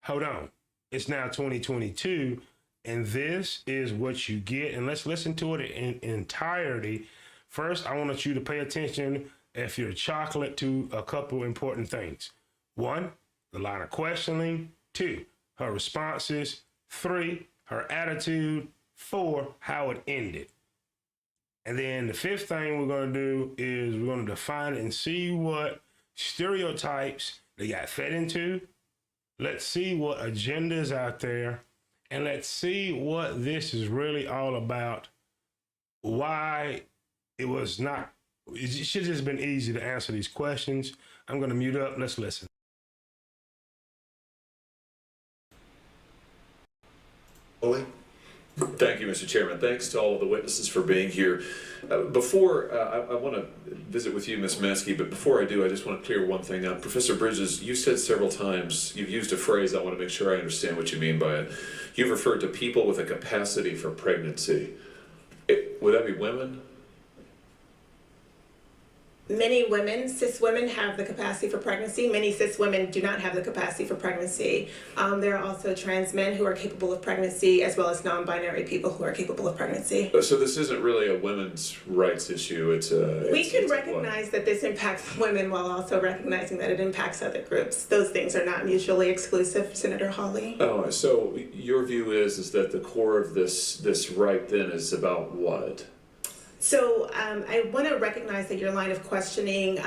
Hold on. It's now 2022. And this is what you get. And let's listen to it in entirety. First, I want you to pay attention, if you're chocolate, to a couple important things. 1, the line of questioning. 2, her responses. 3, her attitude. 4, how it ended. And then the 5th thing we're going to do is we're going to define it and see what stereotypes they got fed into. Let's see what agenda is out there. And let's see what this is really all about. Why it was not It should have just been easy to answer these questions. I'm going to mute up. Let's listen. Hawley? Thank you, Mr. Chairman. Thanks to all of the witnesses for being here. Before I want to visit with you, Ms. Maskey, but before I do, I just want to clear one thing up. Professor Bridges, you said several times, you've used a phrase, I want to make sure I understand what you mean by it. You've referred to people with a capacity for pregnancy. Would that be women? Many women, cis women, have the capacity for pregnancy. Many cis women do not have the capacity for pregnancy. There are also trans men who are capable of pregnancy, as well as non-binary people who are capable of pregnancy. So this isn't really a women's rights issue. We can recognize that this impacts women while also recognizing that it impacts other groups. Those things are not mutually exclusive, Senator Hawley. Oh, so your view is that the core of this right then is about what? So I want to recognize that your line of questioning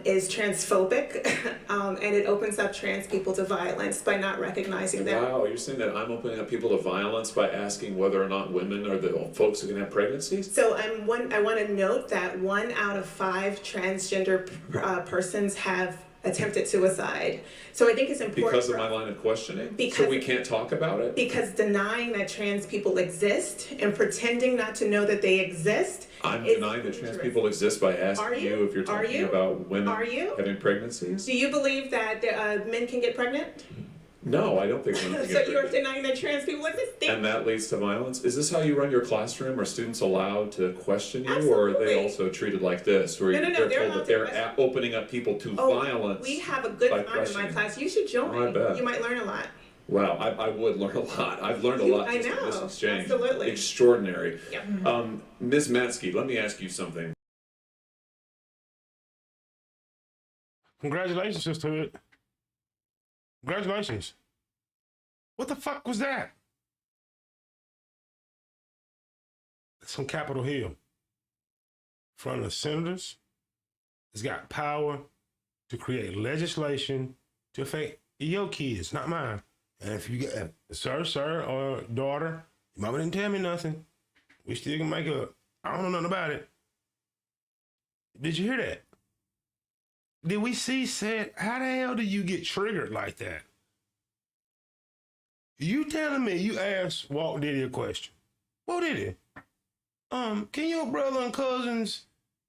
is transphobic, and it opens up trans people to violence by not recognizing that. Wow, you're saying that I'm opening up people to violence by asking whether or not women are the folks who can have pregnancies? So I want to note that 1 out of 5 transgender persons have attempted suicide. So I think it's important. Because of my line of questioning? So we can't talk about it? Because denying that trans people exist and pretending not to know that they exist. I'm denying that trans people exist by asking you if you're talking about women having pregnancies? Do you believe that men can get pregnant? No, I don't think women can get So you're pregnant. denying that trans people exist? And that leads to violence? Is this how you run your classroom? Are students allowed to question you? Absolutely. Or are they also treated like this? Where No, they're they're told that they're opening up people to violence? We have a good by time in my questioning. class. You should join. I bet. You might learn a lot. Wow, I would learn a lot. I've learned a lot I just in this know, exchange. absolutely. Extraordinary. Yep. Ms. Matsky, let me ask you something. Congratulations, sisterhood. Congratulations. What the fuck was that? It's on Capitol Hill. In front of the senators. It's got power to create legislation to affect your kids, not mine. And if you get, sir, or daughter, your mama didn't tell me nothing. We still can make up. I don't know nothing about it. Did you hear that? Did we see said, how the hell do you get triggered like that? You telling me you asked Walt Diddy a question. Walt Diddy, can your brother and cousins,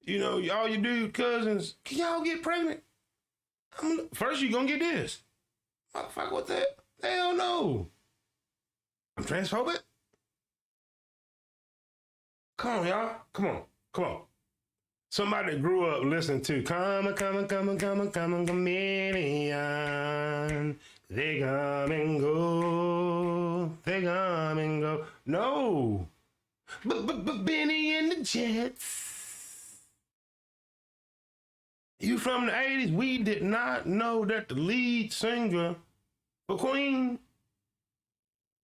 all you dude cousins, can y'all get pregnant? First you gonna get this. Motherfucker, what the hell no? I'm transphobic? Come on, y'all. Come on. Somebody that grew up listening to come, chameleon. They come and go. No. But Benny and the Jets. You from the 80s, we did not know that the lead singer for Queen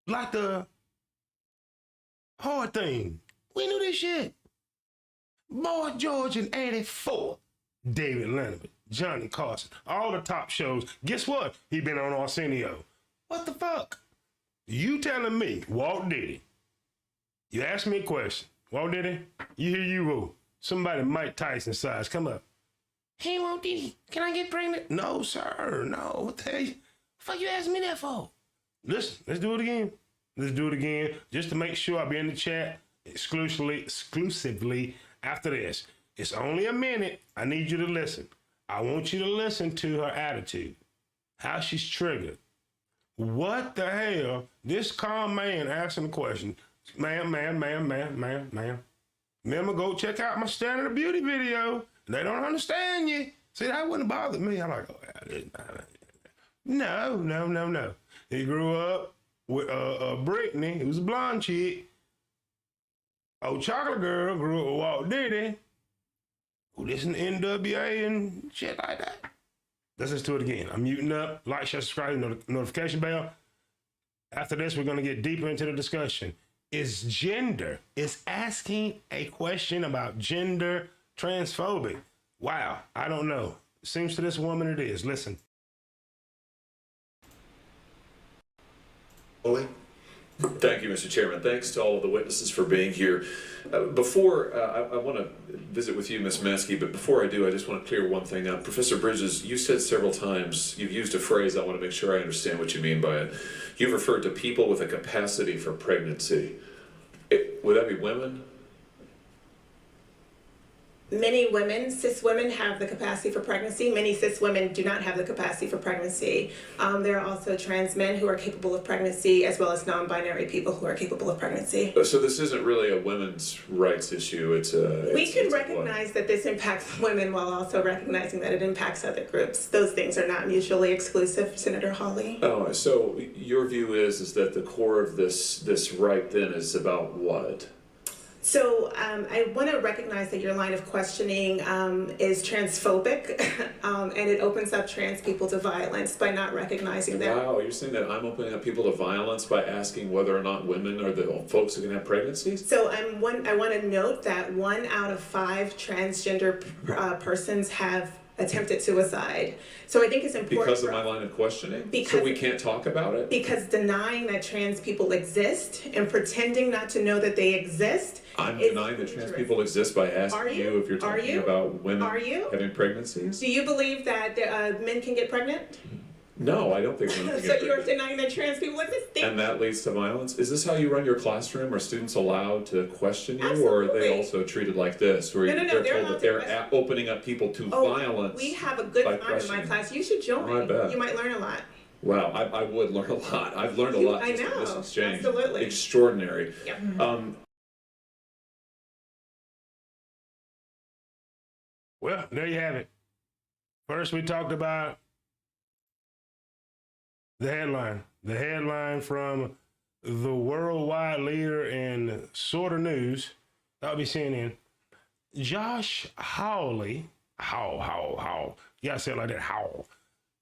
like the hard thing. We knew this shit. Boy George in 84, David Leonard, Johnny Carson, all the top shows. Guess what? He been on Arsenio. What the fuck? You telling me, Walt Diddy, you asked me a question. Walt Diddy, you roll. Somebody Mike Tyson size, come up. Hey, Walt Diddy, can I get pregnant? No, sir, no. What the hell? What the fuck you asking me that for? Listen, let's do it again. Just to make sure I'll be in the chat exclusively after this. It's only a minute. I need you to listen. I want you to listen to her attitude, how she's triggered. What the hell? This calm man asking the question, ma'am. Remember, go check out my Standard of Beauty video. They don't understand you. See, that wouldn't bother me. I'm like, no. He grew up with Brittany, who was a blonde chick. Old chocolate girl grew up with Walt Diddy, who listened to NWA and shit like that. Let's just do it again. I'm muting up. Like, share, subscribe, notification bell. After this, we're going to get deeper into the discussion. Is asking a question about gender transphobic? Wow, I don't know. Seems to this woman it is. Listen. Hawley? Thank you, Mr. Chairman. Thanks to all of the witnesses for being here. I want to visit with you, Ms. Maskey, but before I do, I just want to clear one thing up. Professor Bridges, you said several times, you've used a phrase, I want to make sure I understand what you mean by it. You've referred to people with a capacity for pregnancy. Would that be women? Many women, cis women, have the capacity for pregnancy. Many cis women do not have the capacity for pregnancy. There are also trans men who are capable of pregnancy, as well as non-binary people who are capable of pregnancy. So this isn't really a women's rights issue. We can recognize that this impacts women while also recognizing that it impacts other groups. Those things are not mutually exclusive, Senator Hawley. Oh, so your view is that the core of this right then is about what? So I want to recognize that your line of questioning is transphobic, and it opens up trans people to violence by not recognizing that. Wow, you're saying that I'm opening up people to violence by asking whether or not women are the folks who can have pregnancies? So I want to note that 1 out of 5 transgender persons have attempted suicide. So I think it's important because of my line of questioning? So we can't talk about it? Because denying that trans people exist and pretending not to know that they exist. I'm denying that trans people exist by asking you if you're talking about women having pregnancies? Do you believe that men can get pregnant? No, I don't think women can So get you're pregnant. denying that trans people exist? And that leads to violence? Is this how you run your classroom? Are students allowed to question you? Absolutely. Or are they also treated like this? Where No, they're told that they're opening up people to violence? We have a good by time in my class. You should join. I bet. You might learn a lot. Wow, I would learn a lot. I've learned a lot just in this exchange. Absolutely. Extraordinary. Yep. Well, there you have it. First, we talked about the headline. The headline from the worldwide leader in sort of news. That'll be CNN. Josh Hawley. How. You gotta say it like that. How.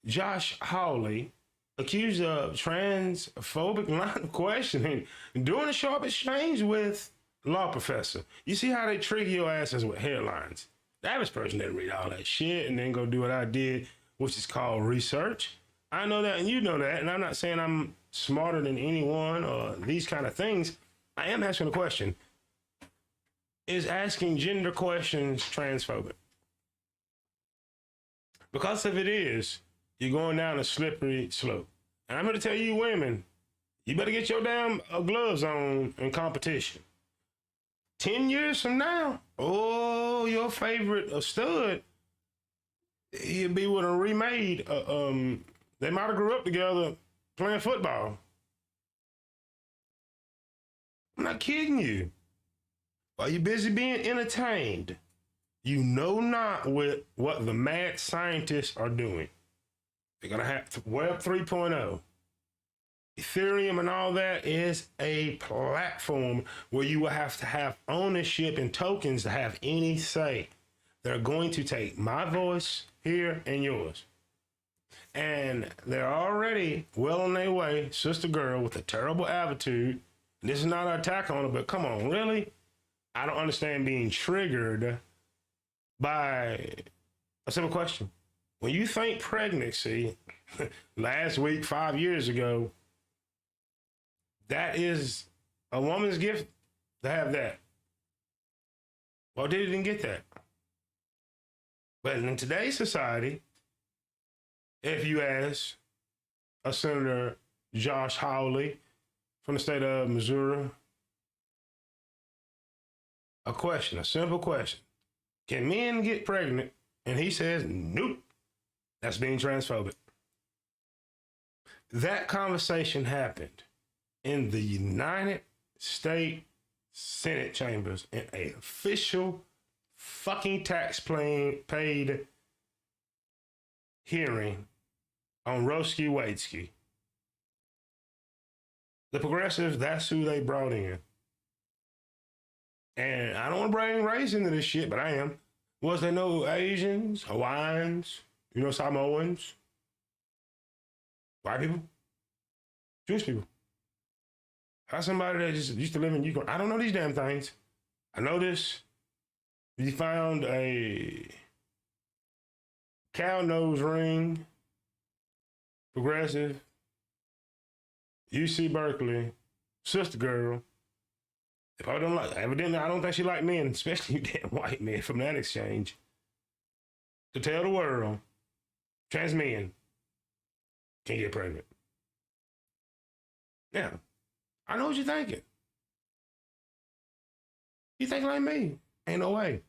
Josh Hawley, accused of transphobic line of questioning during a sharp exchange with law professor. You see how they trick your asses with headlines. The average person didn't read all that shit and then go do what I did, which is called research. I know that and you know that, and I'm not saying I'm smarter than anyone or these kind of things. I am asking a question. Is asking gender questions transphobic? Because if it is, you're going down a slippery slope. And I'm here to tell you women, you better get your damn gloves on in competition. 10 years from now, your favorite stud, he'll be with a remade. They might have grew up together playing football. I'm not kidding you. While you're busy being entertained, you know not what the mad scientists are doing. They're going to have Web 3.0. Ethereum and all that is a platform where you will have to have ownership and tokens to have any say. They're going to take my voice here and yours. And they're already well on their way, sister girl with a terrible attitude. This is not an attack on her, but come on, really? I don't understand being triggered by a simple question. When you think pregnancy, last week, 5 years ago, that is a woman's gift to have that. Well, Diddy didn't get that. But in today's society, if you ask a Senator Josh Hawley from the state of Missouri, a question, a simple question. Can men get pregnant? And he says, nope. That's being transphobic. That conversation happened in the United States Senate chambers in an official fucking tax-paid hearing on Roski Wadesky. The progressives, that's who they brought in. And I don't want to bring race into this shit, but I am. Was there no Asians, Hawaiians, Samoans, white people, Jewish people? How somebody that just used to live in Ukraine? I don't know these damn things. I know this. You found a cow nose ring, progressive, UC Berkeley, sister girl, if I don't like, evidently I don't think she liked men, especially you damn white men from that exchange, to tell the world trans men can't get pregnant. Yeah, I know what you're thinking. You think like me? Ain't no way.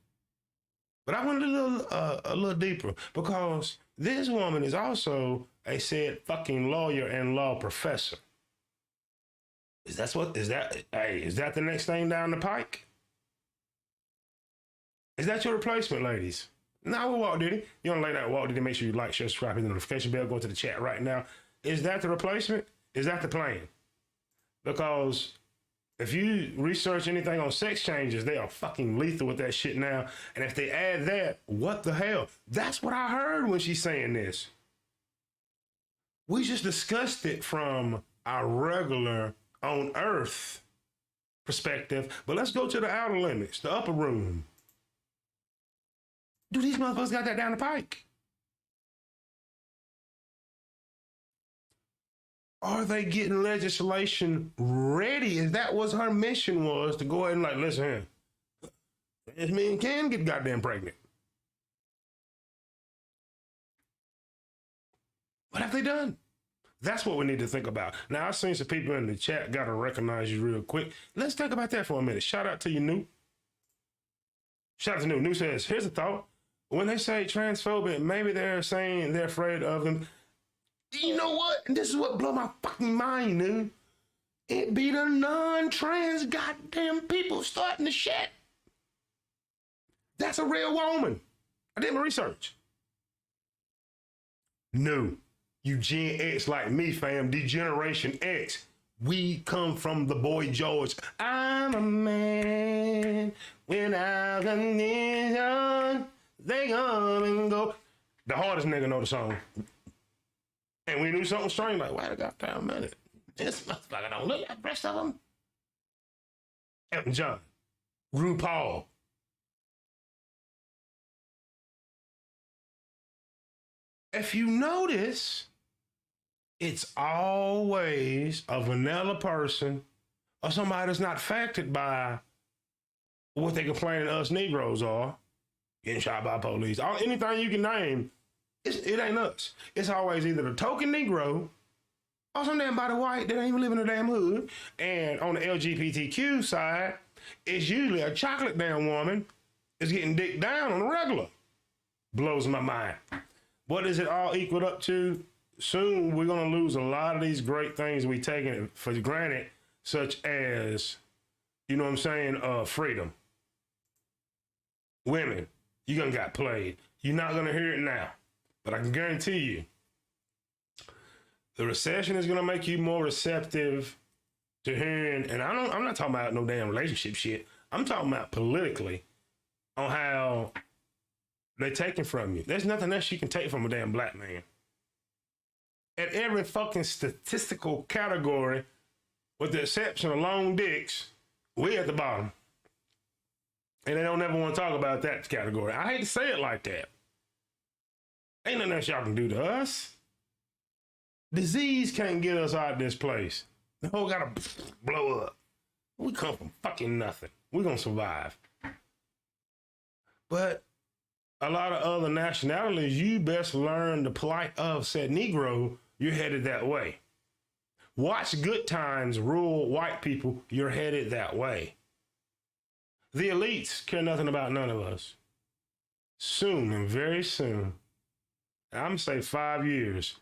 But I went a little deeper because this woman is also a said fucking lawyer and law professor. Is that the next thing down the pike? Is that your replacement, ladies? Now with Walt Diddy. You want to lay that Walt Diddy, make sure you like, share, subscribe, hit the notification bell, go to the chat right now. Is that the replacement? Is that the plan? Because if you research anything on sex changes, they are fucking lethal with that shit now. And if they add that, what the hell? That's what I heard when she's saying this. We just discussed it from our regular on Earth perspective, but let's go to the outer limits, the upper room. Do these motherfuckers got that down the pike? Are they getting legislation ready? Is that what her mission was, to go ahead and like, listen here, this man can get goddamn pregnant? What have they done? That's what we need to think about. Now, I've seen some people in the chat, got to recognize you real quick. Let's think about that for a minute. Shout out to you, New. Shout out to New. New says, here's a thought. When they say transphobic, maybe they're saying they're afraid of them. You know what? And this is what blew my fucking mind, New. It be the non-trans goddamn people starting the shit. That's a real woman. I did my research. No. You Gen X like me, fam, Degeneration X. We come from the boy George. I'm a man. When I'm a nigga, they come and go. The hardest nigga know the song. And we knew something strange, like, wait a goddamn minute. This motherfucker don't look like the rest of them. Elton John. RuPaul. If you notice, it's always a vanilla person or somebody that's not affected by what they complaining us Negroes are, getting shot by police. Anything you can name, it ain't us. It's always either the token Negro or some damn body white that ain't even live in the damn hood. And on the LGBTQ side, it's usually a chocolate damn woman is getting dicked down on the regular. Blows my mind. What is it all equaled up to? Soon we're going to lose a lot of these great things we taken for granted, such as, you know what I'm saying, freedom. Women, you're going to get played. You're not going to hear it now, but I can guarantee you, the recession is going to make you more receptive to hearing, and I'm not talking about no damn relationship shit. I'm talking about politically on how they're taking from you. There's nothing else you can take from a damn black man. At every fucking statistical category, with the exception of long dicks, we at the bottom. And they don't ever want to talk about that category. I hate to say it like that. Ain't nothing else y'all can do to us. Disease can't get us out of this place. The whole gotta blow up. We come from fucking nothing. We're gonna survive. But a lot of other nationalities, you best learn the plight of said Negro. You're headed that way. Watch Good Times, rural white people, you're headed that way. The elites care nothing about none of us. Soon, and very soon, I'm gonna say 5 years,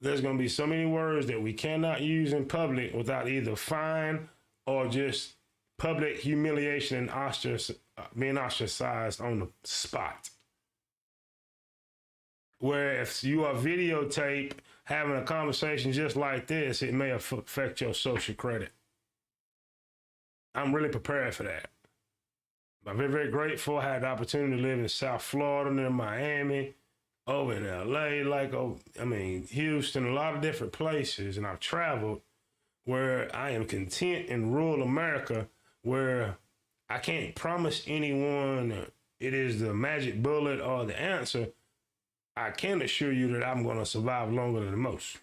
there's gonna be so many words that we cannot use in public without either fine or just public humiliation and being ostracized on the spot. Where if you are videotaped having a conversation just like this, it may affect your social credit. I'm really prepared for that. I'm very, very grateful. I had the opportunity to live in South Florida, near Miami, over in LA, Houston, a lot of different places. And I've traveled where I am content in rural America, where I can't promise anyone it is the magic bullet or the answer. I can assure you that I'm going to survive longer than most.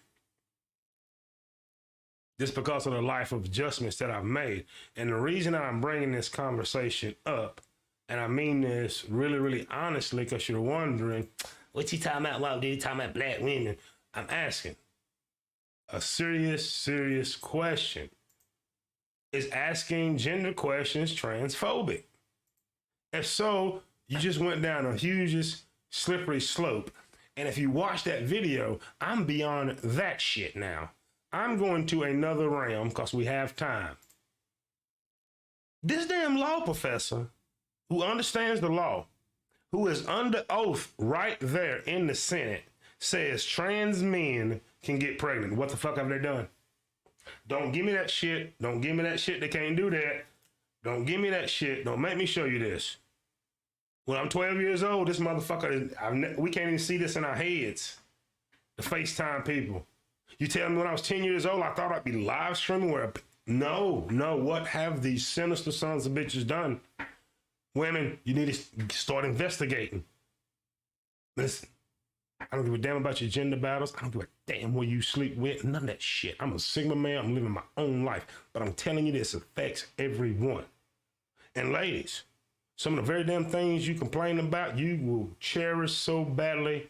just because of the life of adjustments that I've made. And the reason that I'm bringing this conversation up, and I mean this really, really honestly, because you're wondering, what's he talking about? Walt Diddy talking about black women? I'm asking a serious, serious question. Is asking gender questions transphobic? If so, you just went down a hugest slippery slope. And if you watch that video, I'm beyond that shit now. I'm going to another realm because we have time. This damn law professor who understands the law, who is under oath right there in the Senate, says trans men can get pregnant. What the fuck have they done? Don't give me that shit. Don't give me that shit. They can't do that. Don't give me that shit. Don't make me show you this. When I'm 12 years old, this motherfucker, we can't even see this in our heads. The FaceTime people. You tell me when I was 10 years old, I thought I'd be live streaming where, no, what have these sinister sons of bitches done? Women, you need to start investigating. Listen, I don't give a damn about your gender battles. I don't give a damn where you sleep with. None of that shit. I'm a Sigma man. I'm living my own life. But I'm telling you, this affects everyone. And ladies, some of the very damn things you complain about, you will cherish so badly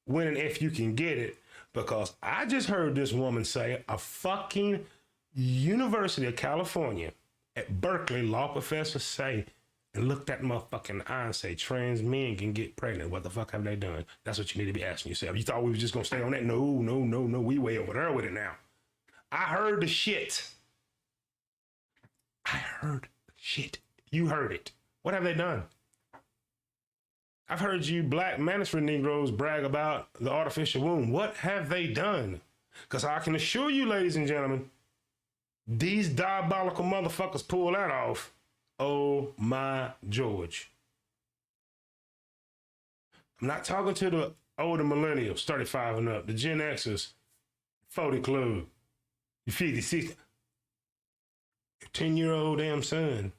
when and if you can get it. Because I just heard this woman say, a fucking University of California at Berkeley law professor say, and look that motherfucking eye and say, trans men can get pregnant. What the fuck have they done? That's what you need to be asking yourself. You thought we was just gonna stay on that? No. We way over there with it now. I heard the shit. I heard the shit. You heard it. What have they done? I've heard you black Manuscript Negroes brag about the artificial womb. What have they done? Because I can assure you, ladies and gentlemen, these diabolical motherfuckers pull that off. Oh my George. I'm not talking to the older millennials, 35 and up, the Gen Xers, 40 club, you 50, 60. Your 10-year-old damn son.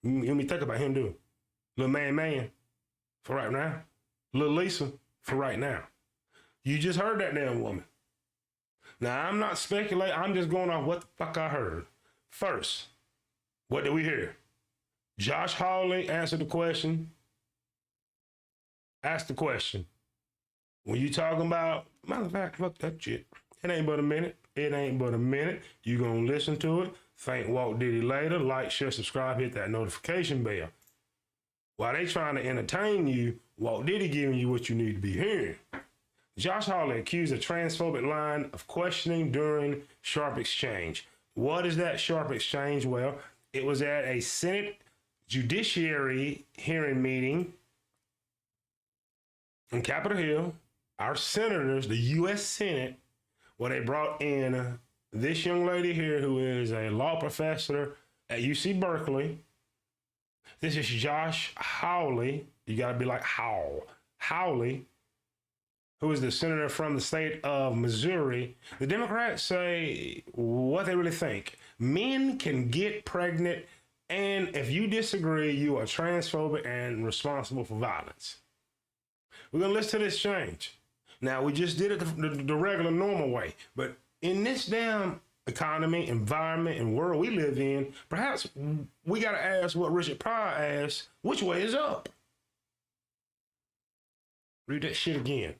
Let me think about him, do. Little man, for right now. Little Lisa, for right now. You just heard that damn woman. Now, I'm not speculating. I'm just going off what the fuck I heard. First, what did we hear? Josh Hawley answered the question. Asked the question. When you talking about, matter of fact, fuck that shit. It ain't but a minute. It ain't but a minute. You gonna listen to it. Thank Walt Diddy later. Like, share, subscribe, hit that notification bell. While they trying to entertain you, Walt Diddy giving you what you need to be hearing. Josh Hawley accused a transphobic line of questioning during sharp exchange. What is that sharp exchange? Well, it was at a Senate Judiciary hearing meeting on Capitol Hill. Our senators, the U.S. Senate, where they brought in this young lady here who is a law professor at UC Berkeley. This is Josh Hawley. You got to be like Hawley, who is the senator from the state of Missouri. The Democrats say what they really think. Men can get pregnant, and if you disagree, you are transphobic and responsible for violence. We're going to listen to this exchange. Now, we just did it the regular, normal way, but in this damn economy, environment, and world we live in, perhaps we got to ask what Richard Pryor asked, which way is up? Read that shit again.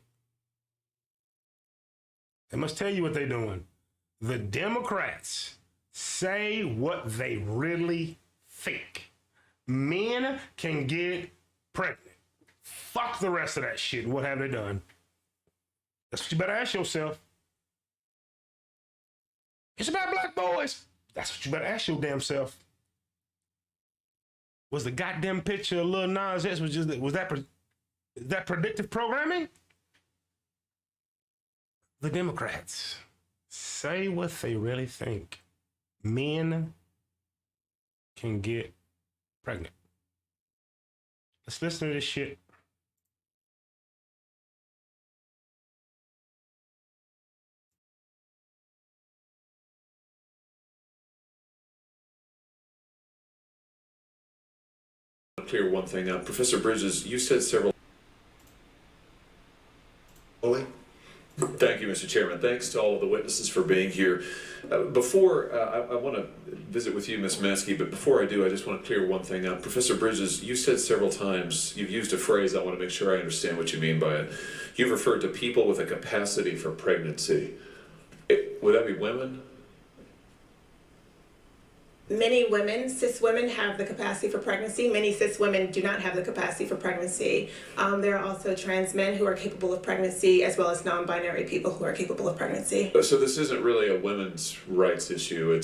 They must tell you what they're doing. The Democrats say what they really think. Men can get pregnant. Fuck the rest of that shit. What have they done? That's what you better ask yourself. It's about black boys. That's what you better ask your damn self. Was the goddamn picture of Lil Nas X was that predictive programming? The Democrats say what they really think. Men can get pregnant. Let's listen to this shit. Clear one thing up. Professor Bridges, you said several... Hawley, Thank you, Mr. Chairman. Thanks to all of the witnesses for being here. I want to visit with you, Ms. Maskey, but before I do, I just want to clear one thing up. Professor Bridges, you said several times, you've used a phrase, I want to make sure I understand what you mean by it. You've referred to people with a capacity for pregnancy. Would that be women? Many women, cis women, have the capacity for pregnancy. Many cis women do not have the capacity for pregnancy. There are also trans men who are capable of pregnancy, as well as non-binary people who are capable of pregnancy. So this isn't really a women's rights issue.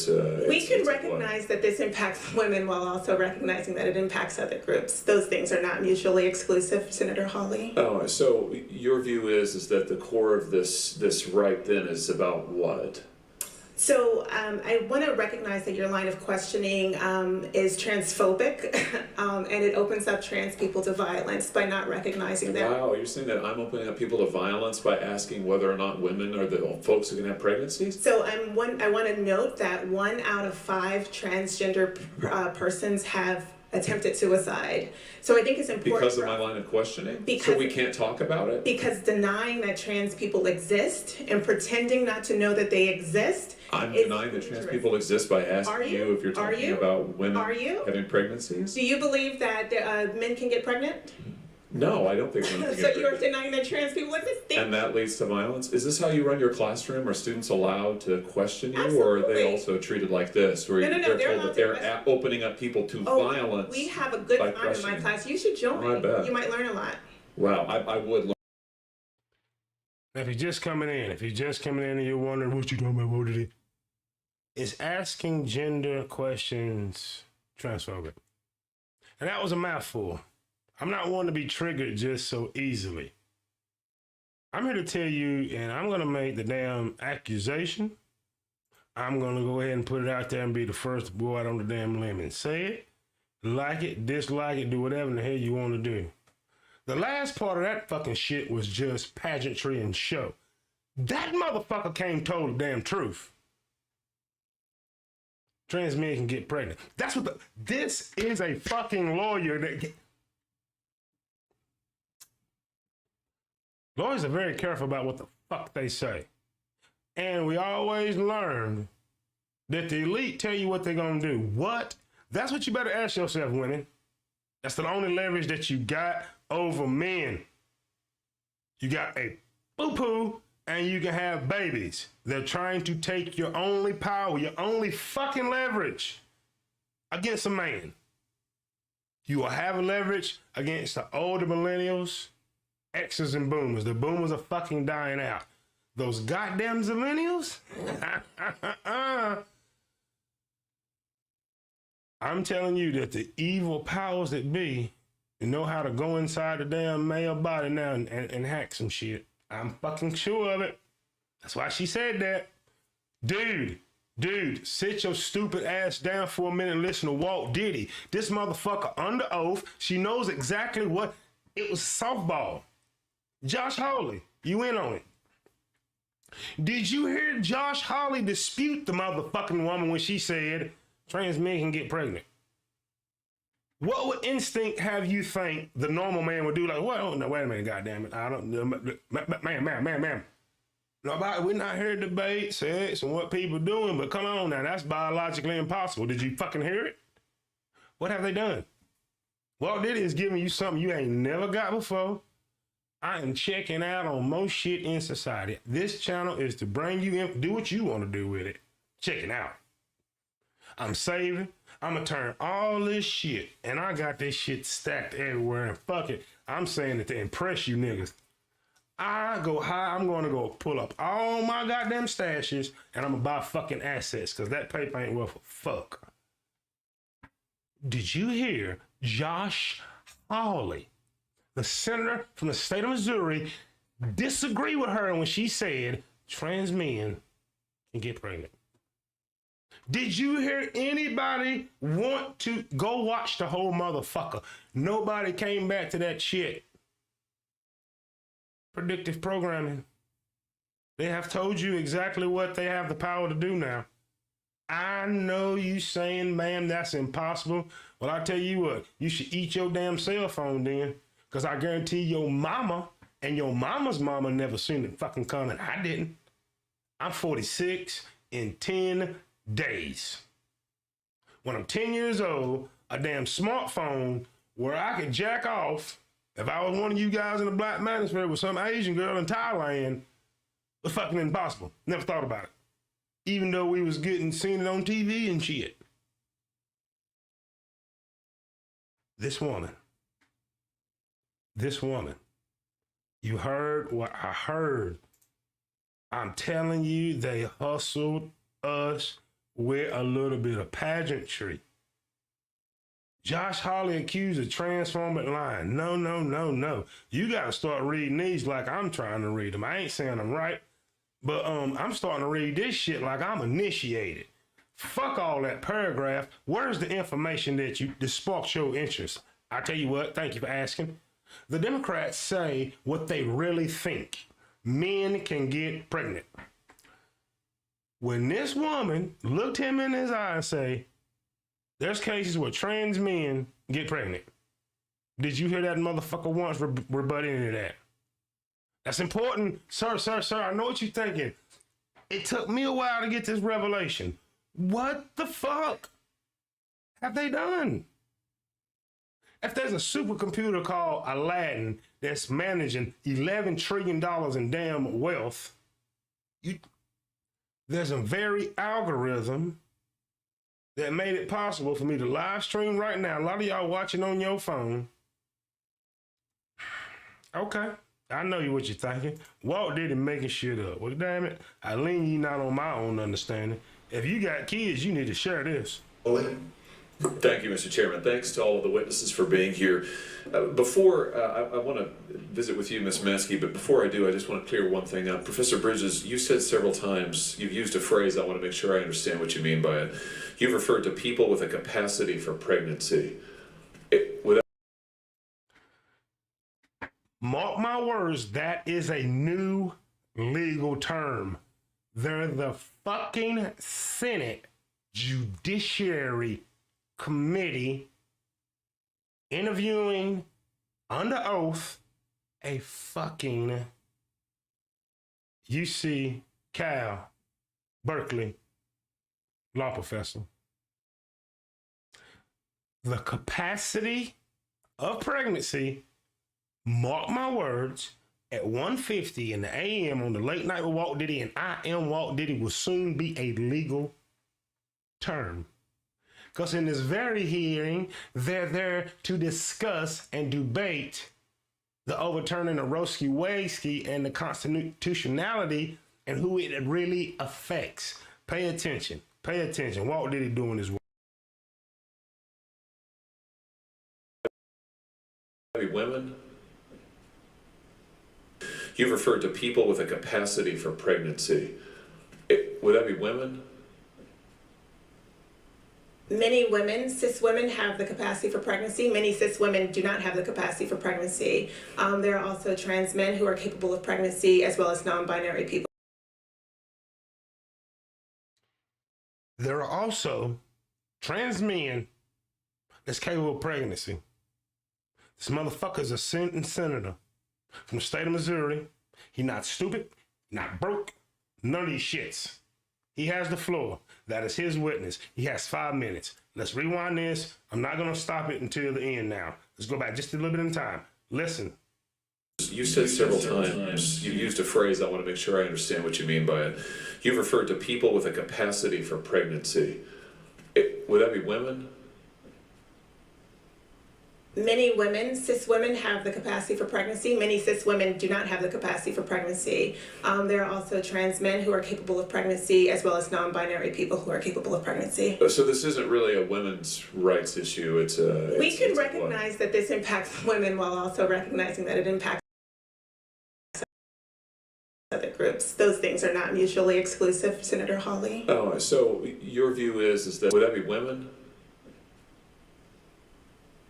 We can recognize that this impacts women while also recognizing that it impacts other groups. Those things are not mutually exclusive, Senator Hawley. Oh, so your view is that the core of this right then is about what? So I want to recognize that your line of questioning is transphobic, and it opens up trans people to violence by not recognizing that. Wow, you're saying that I'm opening up people to violence by asking whether or not women are the folks who can have pregnancies? So I want to note that 1 out of 5 transgender persons have attempted suicide. So I think it's important. Because of my line of questioning? Because, so we can't talk about it? Because denying that trans people exist and pretending not to know that they exist. I'm denying that trans people exist by asking you if you're talking about women having pregnancies? Do you believe that men can get pregnant? No, I don't think women can get So pregnant. you're denying that trans people exist? And that leads to violence? Is this how you run your classroom? Are students allowed to question you? Absolutely. Or are they also treated like this? Where No, they're they're told that they're opening up people to violence? We have a good time in my class. You should join. I bet. You might learn a lot. Wow, I would learn. If you're just coming in, and you're wondering what you talking about, what did it? Is asking gender questions transphobic? And that was a mouthful. I'm not one to be triggered just so easily. I'm here to tell you, and I'm going to make the damn accusation. I'm going to go ahead and put it out there and be the first to go out on the damn limb and say it, like it, dislike it, do whatever the hell you want to do. The last part of that fucking shit was just pageantry and show. That motherfucker came told the damn truth. Trans men can get pregnant. That's what this is a fucking lawyer that lawyers are very careful about what the fuck they say. And we always learn that the elite tell you what they're gonna do. What? That's what you better ask yourself, women. That's the only leverage that you got over men. You got a poo-poo and you can have babies. They're trying to take your only power, your only fucking leverage against a man. You will have a leverage against the older millennials, X's and boomers. The boomers are fucking dying out. Those goddamn millennials? I'm telling you that the evil powers that be know how to go inside the damn male body now and hack some shit. I'm fucking sure of it. That's why she said that. Dude, sit your stupid ass down for a minute and listen to Walt Diddy. This motherfucker under oath. She knows exactly what. It was softball. Josh Hawley, you in on it. Did you hear Josh Hawley dispute the motherfucking woman when she said trans men can get pregnant? What would instinct have you think the normal man would do? Like, well, no, wait a minute, goddamn it. I don't, ma'am. Nobody, we're not here to debate sex and what people are doing, but come on now, that's biologically impossible. Did you fucking hear it? What have they done? Walt Diddy is giving you something you ain't never got before. I am checking out on most shit in society. This channel is to bring you in, do what you want to do with it. Check it out. I'm saving. I'm going to turn all this shit, and I got this shit stacked everywhere, and fuck it. I'm saying it to impress you niggas. I go high, I'm going to go pull up all my goddamn stashes, and I'm going to buy fucking assets, because that paper ain't worth a fuck. Did you hear Josh Hawley, the senator from the state of Missouri, disagree with her when she said trans men can get pregnant? Did you hear anybody want to go watch the whole motherfucker? Nobody came back to that shit. Predictive programming. They have told you exactly what they have the power to do now. I know you saying, ma'am, that's impossible. Well, I tell you what, you should eat your damn cell phone then, because I guarantee your mama And your mama's mama never seen it fucking coming. I didn't. I'm 46 in 10 days. When I'm 10 years old, a damn smartphone where I could jack off, if I was one of you guys in the Black Manosphere with some Asian girl in Thailand, was fucking impossible. Never thought about it. Even though we was seeing it on TV and shit. This woman, you heard what I heard. I'm telling you, they hustled us with a little bit of pageantry. Josh Hawley accused of transphobic lying. No. You got to start reading these like I'm trying to read them. I ain't saying I'm right, but I'm starting to read this shit like I'm initiated. Fuck all that paragraph. Where's the information that sparks your interest? I tell you what, thank you for asking. The Democrats say what they really think. Men can get pregnant. When this woman looked him in his eye and say, there's cases where trans men get pregnant. Did you hear that motherfucker once rebut any of that? That's important. Sir, I know what you're thinking. It took me a while to get this revelation. What the fuck have they done? If there's a supercomputer called Aladdin that's managing $11 trillion in damn wealth, there's a very algorithm that made it possible for me to live stream right now. A lot of y'all watching on your phone. Okay, I know what you're thinking. Walt Diddy making shit up. Well, damn it, I lean you not on my own understanding. If you got kids, you need to share this. Thank you, Mr. Chairman. Thanks to all of the witnesses for being here. I want to visit with you, Ms. Maskey, but before I do, I just want to clear one thing up. Professor Bridges, you said several times, you've used a phrase, I want to make sure I understand what you mean by it. You've referred to people with a capacity for pregnancy. Mark my words, that is a new legal term. They're the fucking Senate Judiciary Committee interviewing under oath a fucking UC Cal Berkeley law professor. The capacity of pregnancy, mark my words, at 1:50 in the AM on the Late Night with Walt Diddy and I Am Walt Diddy will soon be a legal term. Because in this very hearing, they're there to discuss and debate the overturning of Roe v. Wade and the constitutionality and who it really affects. Pay attention. Pay attention. Walt Diddy doing his work. Women. You've referred to people with a capacity for pregnancy. Would that be women? Many women, cis women, have the capacity for pregnancy. Many cis women do not have the capacity for pregnancy. There are also trans men who are capable of pregnancy, as well as non-binary people. There are also trans men that's capable of pregnancy. This motherfucker's a sitting senator from the state of Missouri. He not stupid, not broke, none of these shits. He has the floor. That is his witness. He has 5 minutes. Let's rewind this. I'm not going to stop it until the end now. Let's go back just a little bit in time. Listen. You said several times, you used a phrase, I want to make sure I understand what you mean by it. You've referred to people with a capacity for pregnancy. Would that be women? Many women, cis women, have the capacity for pregnancy. Many cis women do not have the capacity for pregnancy. There are also trans men who are capable of pregnancy, as well as non-binary people who are capable of pregnancy. So this isn't really a women's rights issue. We can recognize that this impacts women while also recognizing that it impacts other groups. Those things are not mutually exclusive, Senator Hawley. Oh, so your view is that, would that be women?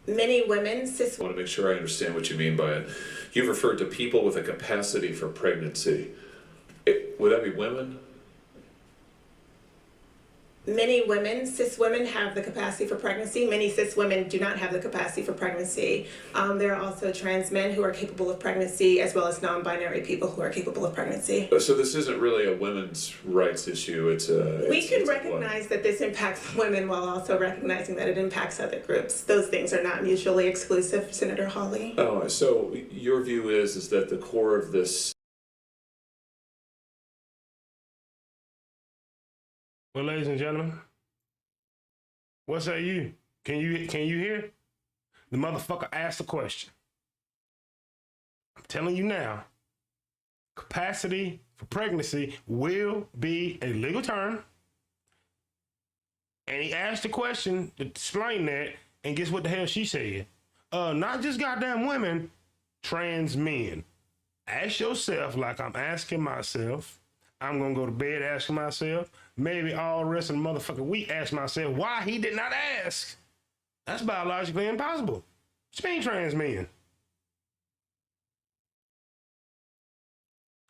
Many women, cis... I want to make sure I understand what you mean by it. You've referred to people with a capacity for pregnancy. Would that be women? Many women, cis women, have the capacity for pregnancy. Many cis women do not have the capacity for pregnancy. There are also trans men who are capable of pregnancy, as well as non-binary people who are capable of pregnancy. So this isn't really a women's rights issue. We can recognize that this impacts women while also recognizing that it impacts other groups. Those things are not mutually exclusive, Senator Hawley. Oh, so your view is that the core of this. Well, ladies and gentlemen, what's that you? Can you hear? The motherfucker asked the question. I'm telling you now, capacity for pregnancy will be a legal term. And he asked the question to explain that, and guess what the hell she said? Not just goddamn women, trans men. Ask yourself, like I'm asking myself, I'm gonna go to bed asking myself, maybe all the rest of the motherfucking week ask myself why he did not ask. That's biologically impossible. Speaking trans men.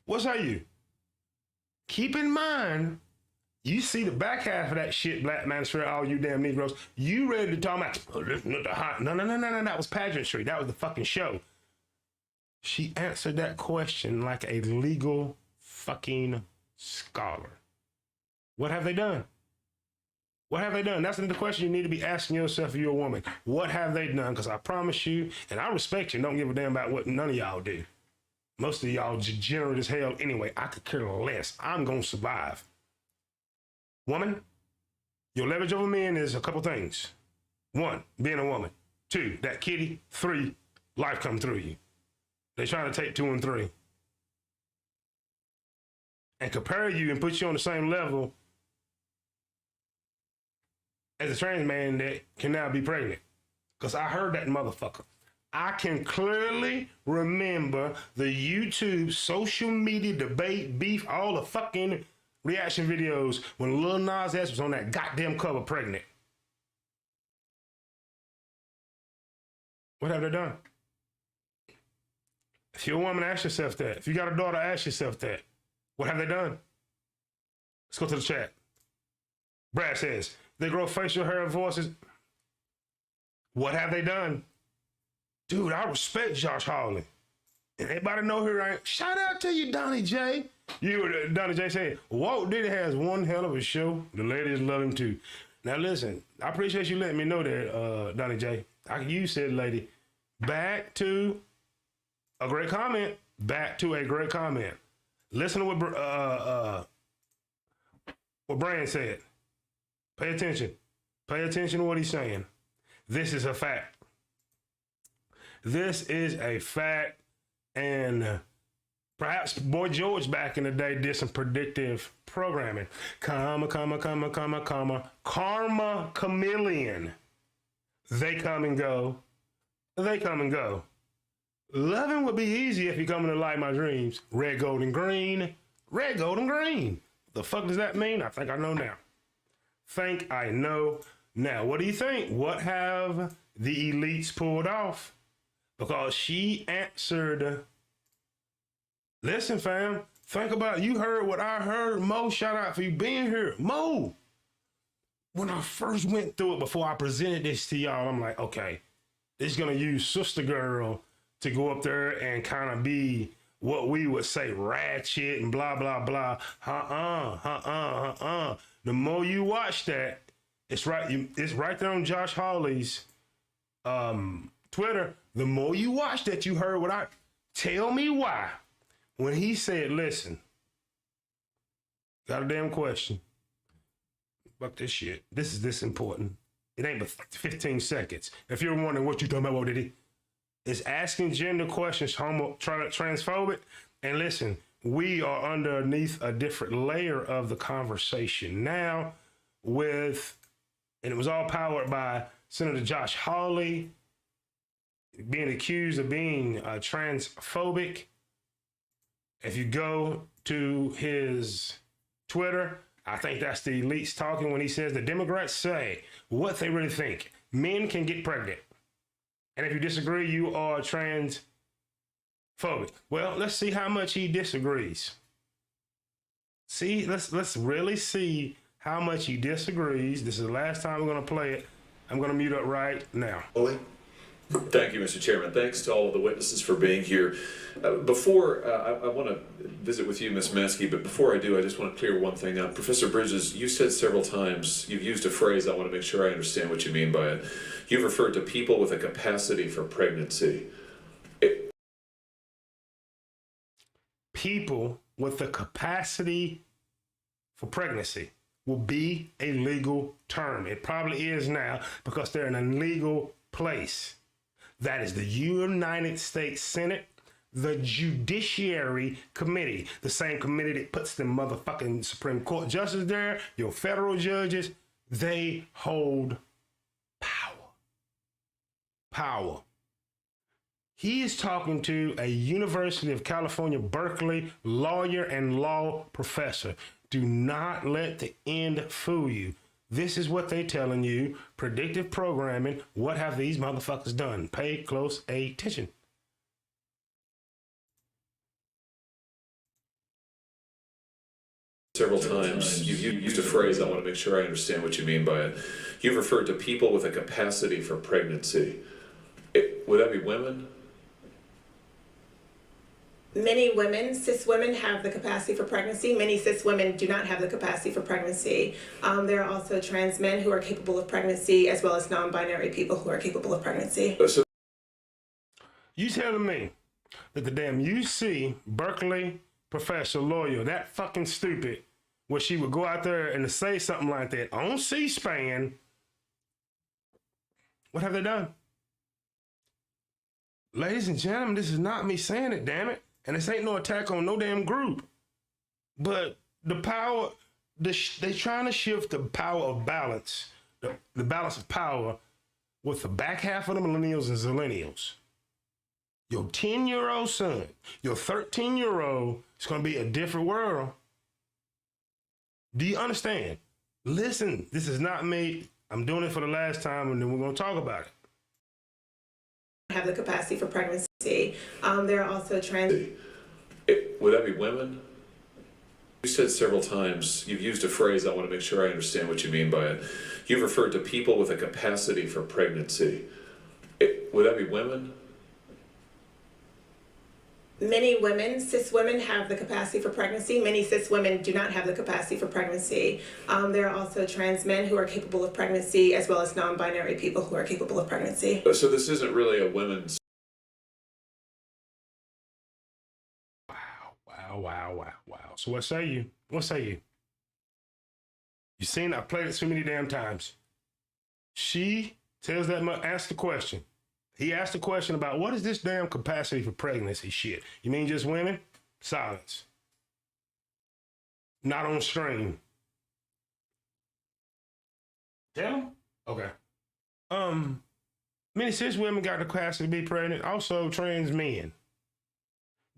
What's that you? Keep in mind, you see the back half of that shit, Black Manosphere, all you damn Negroes, you ready to talk about, oh, listen to the hot. No, that was pageantry. That was the fucking show. She answered that question like a legal fucking scholar. What have they done? What have they done? That's the question you need to be asking yourself if you're a woman. What have they done? Because I promise you, and I respect you, don't give a damn about what none of y'all do. Most of y'all degenerate as hell anyway. I could care less. I'm going to survive. Woman, your leverage over men is a couple things. 1, being a woman. 2, that kitty. 3, life come through you. They trying to take 2 and 3. And compare you and put you on the same level as a trans man that can now be pregnant. Because I heard that motherfucker. I can clearly remember the YouTube social media debate, beef, all the fucking reaction videos when Lil Nas X was on that goddamn cover pregnant. What have they done? If you're a woman, ask yourself that. If you got a daughter, ask yourself that. What have they done? Let's go to the chat. Brad says, they grow facial hair and voices. What have they done? Dude, I respect Josh Hawley. And everybody know who I am. Shout out to you, Donnie J. Donnie J said, Walt Diddy has one hell of a show. The ladies love him too. Now listen, I appreciate you letting me know that, Donnie J. You said, lady, back to a great comment. Back to a great comment. Listen to what Brand said. Pay attention. Pay attention to what he's saying. This is a fact. This is a fact. And perhaps Boy George back in the day did some predictive programming. Karma chameleon. They come and go. They come and go. Loving would be easy if you come into light my dreams. Red, gold, and green. Red, gold, and green. The fuck does that mean? I think I know now. Think I know now. What do you think? What have the elites pulled off? Because she answered. Listen, fam. Think about it. You heard what I heard. Mo, shout out for you being here. Mo. When I first went through it before I presented this to y'all, I'm like, okay, this is going to use Sister Girl to go up there and kind of be what we would say ratchet and blah, blah, blah. The more you watch that, it's right there on Josh Hawley's Twitter. The more you watch that, you heard what I... Tell me why. When he said, listen, got a damn question. Fuck this shit. This is this important. It ain't but 15 seconds. If you're wondering what you talking about, Diddy, it's asking gender questions, transphobic. And listen, we are underneath a different layer of the conversation now and it was all powered by Senator Josh Hawley being accused of being transphobic. If you go to his Twitter, I think that's the elites talking when he says the Democrats say what they really think. Men can get pregnant. And if you disagree, you are transphobic. Well, let's see how much he disagrees. See, let's really see how much he disagrees. This is the last time we're going to play it. I'm going to mute up right now. Hawley? Thank you, Mr. Chairman. Thanks to all of the witnesses for being here. Before I want to visit with you, Ms. Maskey, but before I do, I just want to clear one thing up. Professor Bridges, you said several times, you've used a phrase, I want to make sure I understand what you mean by it. You've referred to people with a capacity for pregnancy. People with the capacity for pregnancy will be a legal term. It probably is now because they're in a legal place. That is the United States Senate, the Judiciary Committee, the same committee that puts the motherfucking Supreme Court justices there, your federal judges. They hold power. Power. He is talking to a University of California, Berkeley lawyer and law professor. Do not let the end fool you. This is what they're telling you. Predictive programming. What have these motherfuckers done? Pay close attention. Several times, you've used a phrase, I want to make sure I understand what you mean by it. You've referred to people with a capacity for pregnancy. Would that be women? Many women, cis women, have the capacity for pregnancy. Many cis women do not have the capacity for pregnancy. There are also trans men who are capable of pregnancy, as well as non-binary people who are capable of pregnancy. You telling me that the damn UC Berkeley professor lawyer, that fucking stupid, where she would go out there and say something like that on C-SPAN, what have they done? Ladies and gentlemen, this is not me saying it, damn it. And this ain't no attack on no damn group. But the power, they trying to shift the power of balance, the balance of power with the back half of the millennials and zillennials. Your 10-year-old son, your 13-year-old, it's going to be a different world. Do you understand? Listen, this is not me. I'm doing it for the last time, and then we're going to talk about it. Have the capacity for pregnancy. There are also trans. Would that be women? You said several times, you've used a phrase, I want to make sure I understand what you mean by it. You've referred to people with a capacity for pregnancy. Would that be women? Many women, cis women, have the capacity for pregnancy. Many cis women do not have the capacity for pregnancy. There are also trans men who are capable of pregnancy, as well as non-binary people who are capable of pregnancy. So this isn't really a women's... Wow. So what say you? What say you? You seen, I played it so many damn times. She tells that much, ask the question. He asked a question about what is this damn capacity for pregnancy shit? You mean just women? Silence. Not on stream. Tell him? Okay. Many cis women got the capacity to be pregnant, also trans men.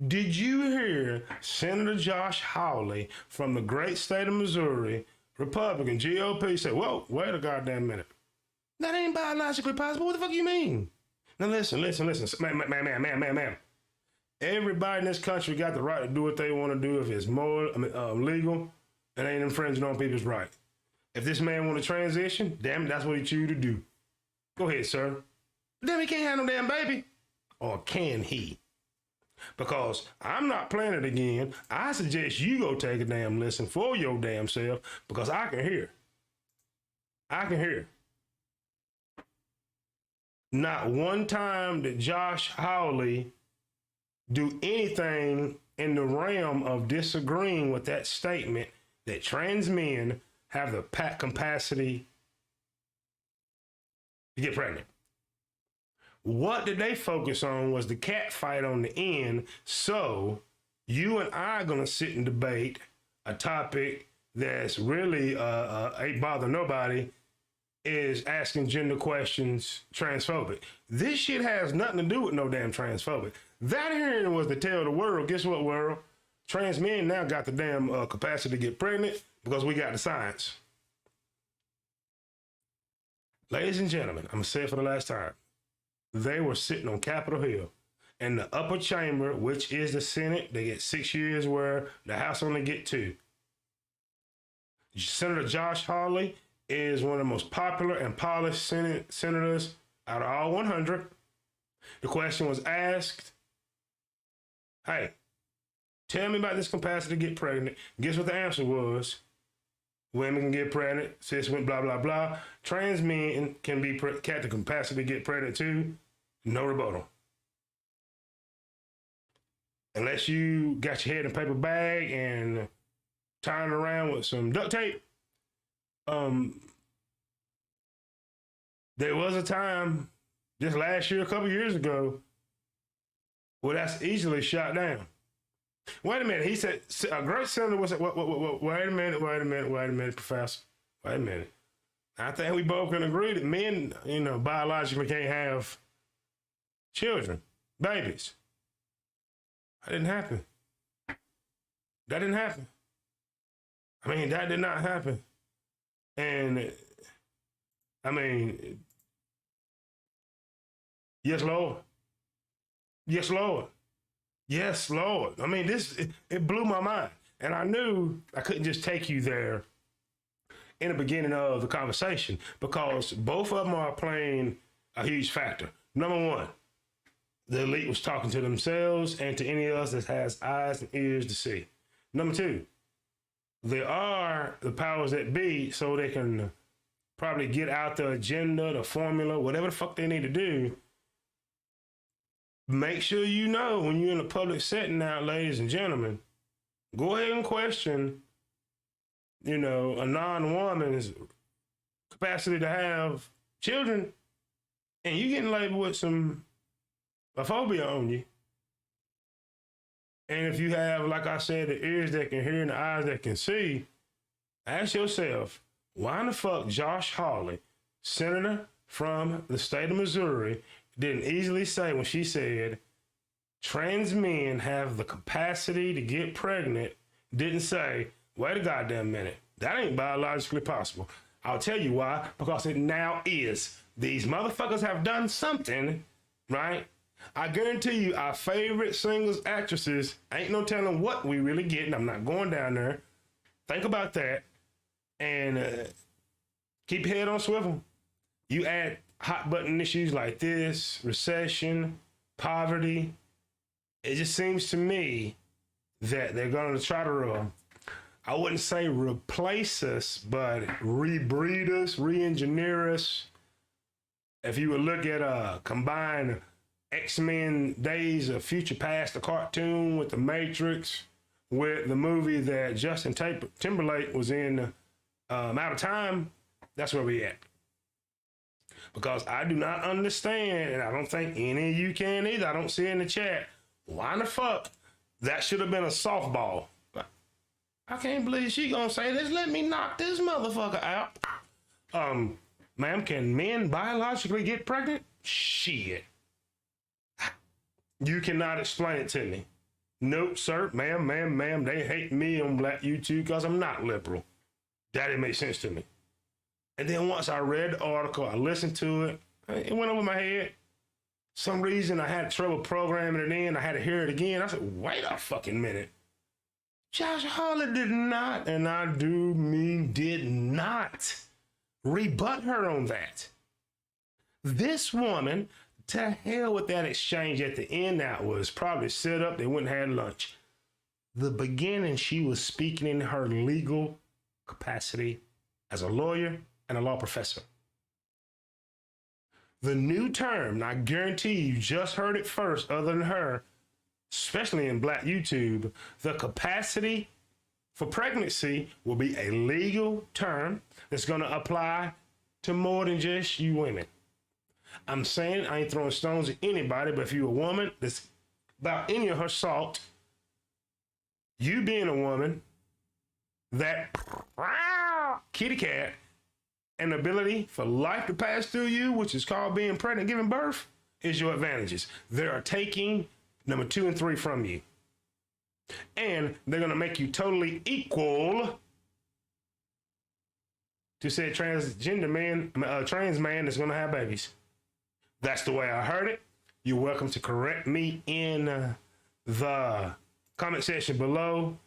Did you hear Senator Josh Hawley from the great state of Missouri, Republican, GOP, say, whoa, wait a goddamn minute. That ain't biologically possible. What the fuck you mean? Now listen. Ma'am. Everybody in this country got the right to do what they want to do if it's more legal and ain't infringing on people's rights. If this man want to transition, damn it, that's what he choose to do. Go ahead, sir. Damn, he can't have no damn baby. Or can he? Because I'm not playing it again. I suggest you go take a damn listen for your damn self because I can hear. Not one time did Josh Hawley do anything in the realm of disagreeing with that statement that trans men have the capacity to get pregnant. What did they focus on was the cat fight on the end. So you and I are going to sit and debate a topic that's really ain't bother nobody, is asking gender questions transphobic. This shit has nothing to do with no damn transphobic. That hearing was to tell the world, guess what, world? Trans men now got the damn capacity to get pregnant because we got the science. Ladies and gentlemen, I'm going to say it for the last time. They were sitting on Capitol Hill in the upper chamber, which is the Senate. They get 6 years where the House only get 2. Senator Josh Hawley is one of the most popular and polished senators out of all 100. The question was asked, hey, tell me about this capacity to get pregnant. Guess what the answer was? Women can get pregnant, cis women, blah, blah, blah. Trans men can be the capacity to get pregnant too. No rebuttal. Unless you got your head in a paper bag and tying it around with some duct tape. There was a time just last year, a couple years ago, where that's easily shot down. Wait a minute. He said, a great senator was, wait a minute, professor. Wait a minute. I think we both can agree that men, biologically can't have children, babies. That didn't happen. That didn't happen. I mean, that did not happen. And, I mean, yes, Lord. Yes, Lord. Yes, Lord. I mean, it blew my mind. And I knew I couldn't just take you there in the beginning of the conversation because both of them are playing a huge factor. Number one, the elite was talking to themselves and to any of us that has eyes and ears to see. Number two, there are the powers that be so they can probably get out the agenda, the formula, whatever the fuck they need to do. Make sure you know when you're in a public setting now, ladies and gentlemen, go ahead and question, a non-woman's capacity to have children, and you getting labeled with a phobia on you. And if you have, like I said, the ears that can hear and the eyes that can see, ask yourself, why in the fuck Josh Hawley, senator from the state of Missouri, didn't easily say when she said trans men have the capacity to get pregnant, didn't say, wait a goddamn minute, that ain't biologically possible. I'll tell you why, because it now is. These motherfuckers have done something, right? I guarantee you our favorite singles actresses, ain't no telling what we really getting. I'm not going down there. Think about that and keep your head on swivel. You add hot button issues like this, recession, poverty. It just seems to me that they're going to try to, I wouldn't say replace us, but rebreed us, re-engineer us. If you would look at combined X-Men Days of Future Past, the cartoon with the Matrix, with the movie that Justin Timberlake was in, Out of Time, that's where we at. Because I do not understand, and I don't think any of you can either. I don't see in the chat, why in the fuck that should have been a softball. I can't believe she gonna say this. Let me knock this motherfucker out. Ma'am, can men biologically get pregnant? Shit. You cannot explain it to me. Nope, sir, ma'am, they hate me on Black YouTube because I'm not liberal. That didn't make sense to me. And then once I read the article, I listened to it, it went over my head. Some reason I had trouble programming it in. I had to hear it again. I said, wait a fucking minute. Josh Hawley did not, and I do mean did not, rebut her on that. This woman, to hell with that exchange at the end, that was probably set up. They went and had lunch. The beginning, she was speaking in her legal capacity as a lawyer and a law professor. The new term, and I guarantee you just heard it first other than her, especially in Black YouTube, the capacity for pregnancy will be a legal term that's going to apply to more than just you women. I'm saying I ain't throwing stones at anybody, but if you're a woman that's about any of her salt, you being a woman, that kitty cat and ability for life to pass through you, which is called being pregnant, giving birth, is your advantages. They are taking number 2 and 3 from you. And they're going to make you totally equal to say transgender man, trans man that's going to have babies. That's the way I heard it. You're welcome to correct me in the comment section below.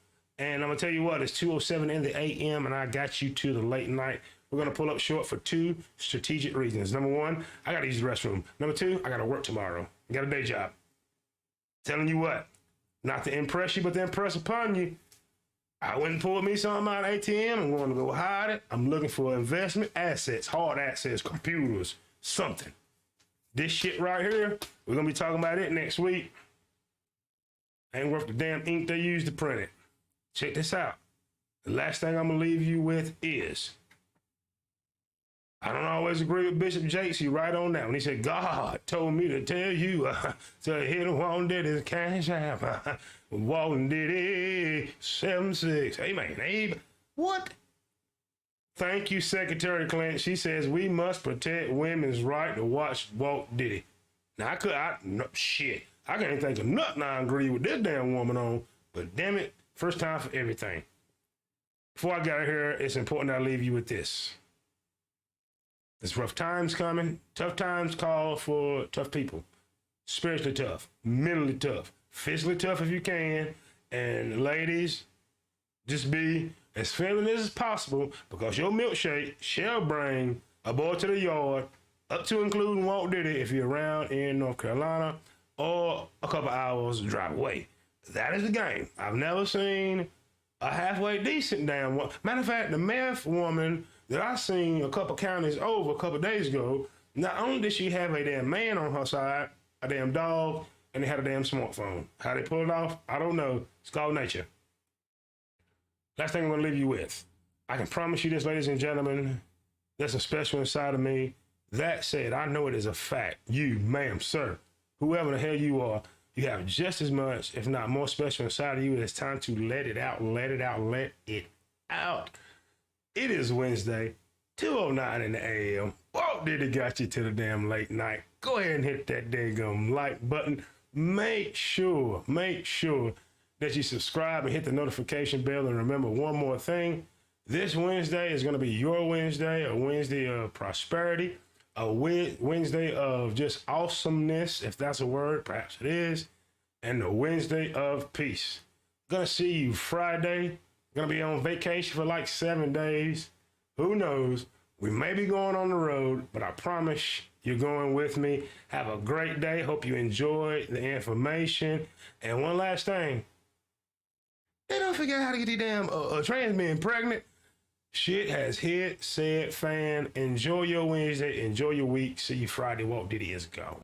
And I'm gonna tell you what, it's 2:07 in the AM, and I got you to the late night. We're gonna pull up short for 2 strategic reasons. Number 1, I gotta use the restroom. Number 2, I gotta work tomorrow. I got a day job. Telling you what, not to impress you, but to impress upon you. I went and pulled me something out of ATM. I'm going to go hide it. I'm looking for investment assets, hard assets, computers, something. This shit right here, we're gonna be talking about it next week. Ain't worth the damn ink they use to print it. Check this out. The last thing I'm gonna leave you with is, I don't always agree with Bishop Jakes. He right on that when he said, God told me to tell you to hit Walt Diddy's cash app. Walt Diddy 76. Amen. Amen. What? Thank you, Secretary Clinton. She says we must protect women's right to watch Walt Diddy. Now shit. I can't think of nothing I agree with this damn woman on, but damn it, first time for everything. Before I get out of here, it's important that I leave you with this. There's rough times coming. Tough times call for tough people. Spiritually tough, mentally tough, physically tough if you can. And ladies, just be as feminine as possible, because your milkshake shall bring a boy to the yard, up to including Walt Diddy if you're around in North Carolina, or a couple hours drive away. That is the game. I've never seen a halfway decent damn one. Matter of fact, the meth woman that I seen a couple counties over a couple days ago, not only did she have a damn man on her side, a damn dog, and they had a damn smartphone. How they pull it off, I don't know. It's called nature. Last thing I'm gonna leave you with. I can promise you this, ladies and gentlemen, there's a special inside of me. That said, I know it is a fact. You, ma'am, sir, whoever the hell you are, you have just as much, if not more special inside of you. It's time to let it out, let it out, let it out. It is Wednesday, 2:09 in the AM. Walt Diddy got you to the damn late night. Go ahead and hit that daggum like button. Make sure that you subscribe and hit the notification bell. And remember one more thing. This Wednesday is going to be your Wednesday, a Wednesday of prosperity, a Wednesday of just awesomeness, if that's a word, perhaps it is, and a Wednesday of peace. Gonna see you Friday. Gonna be on vacation for like 7 days. Who knows? We may be going on the road, but I promise you're going with me. Have a great day. Hope you enjoyed the information. And one last thing. They don't figure out how to get these damn trans men pregnant. Shit has hit, said, fan. Enjoy your Wednesday. Enjoy your week. See you Friday. Walt Diddy is gone.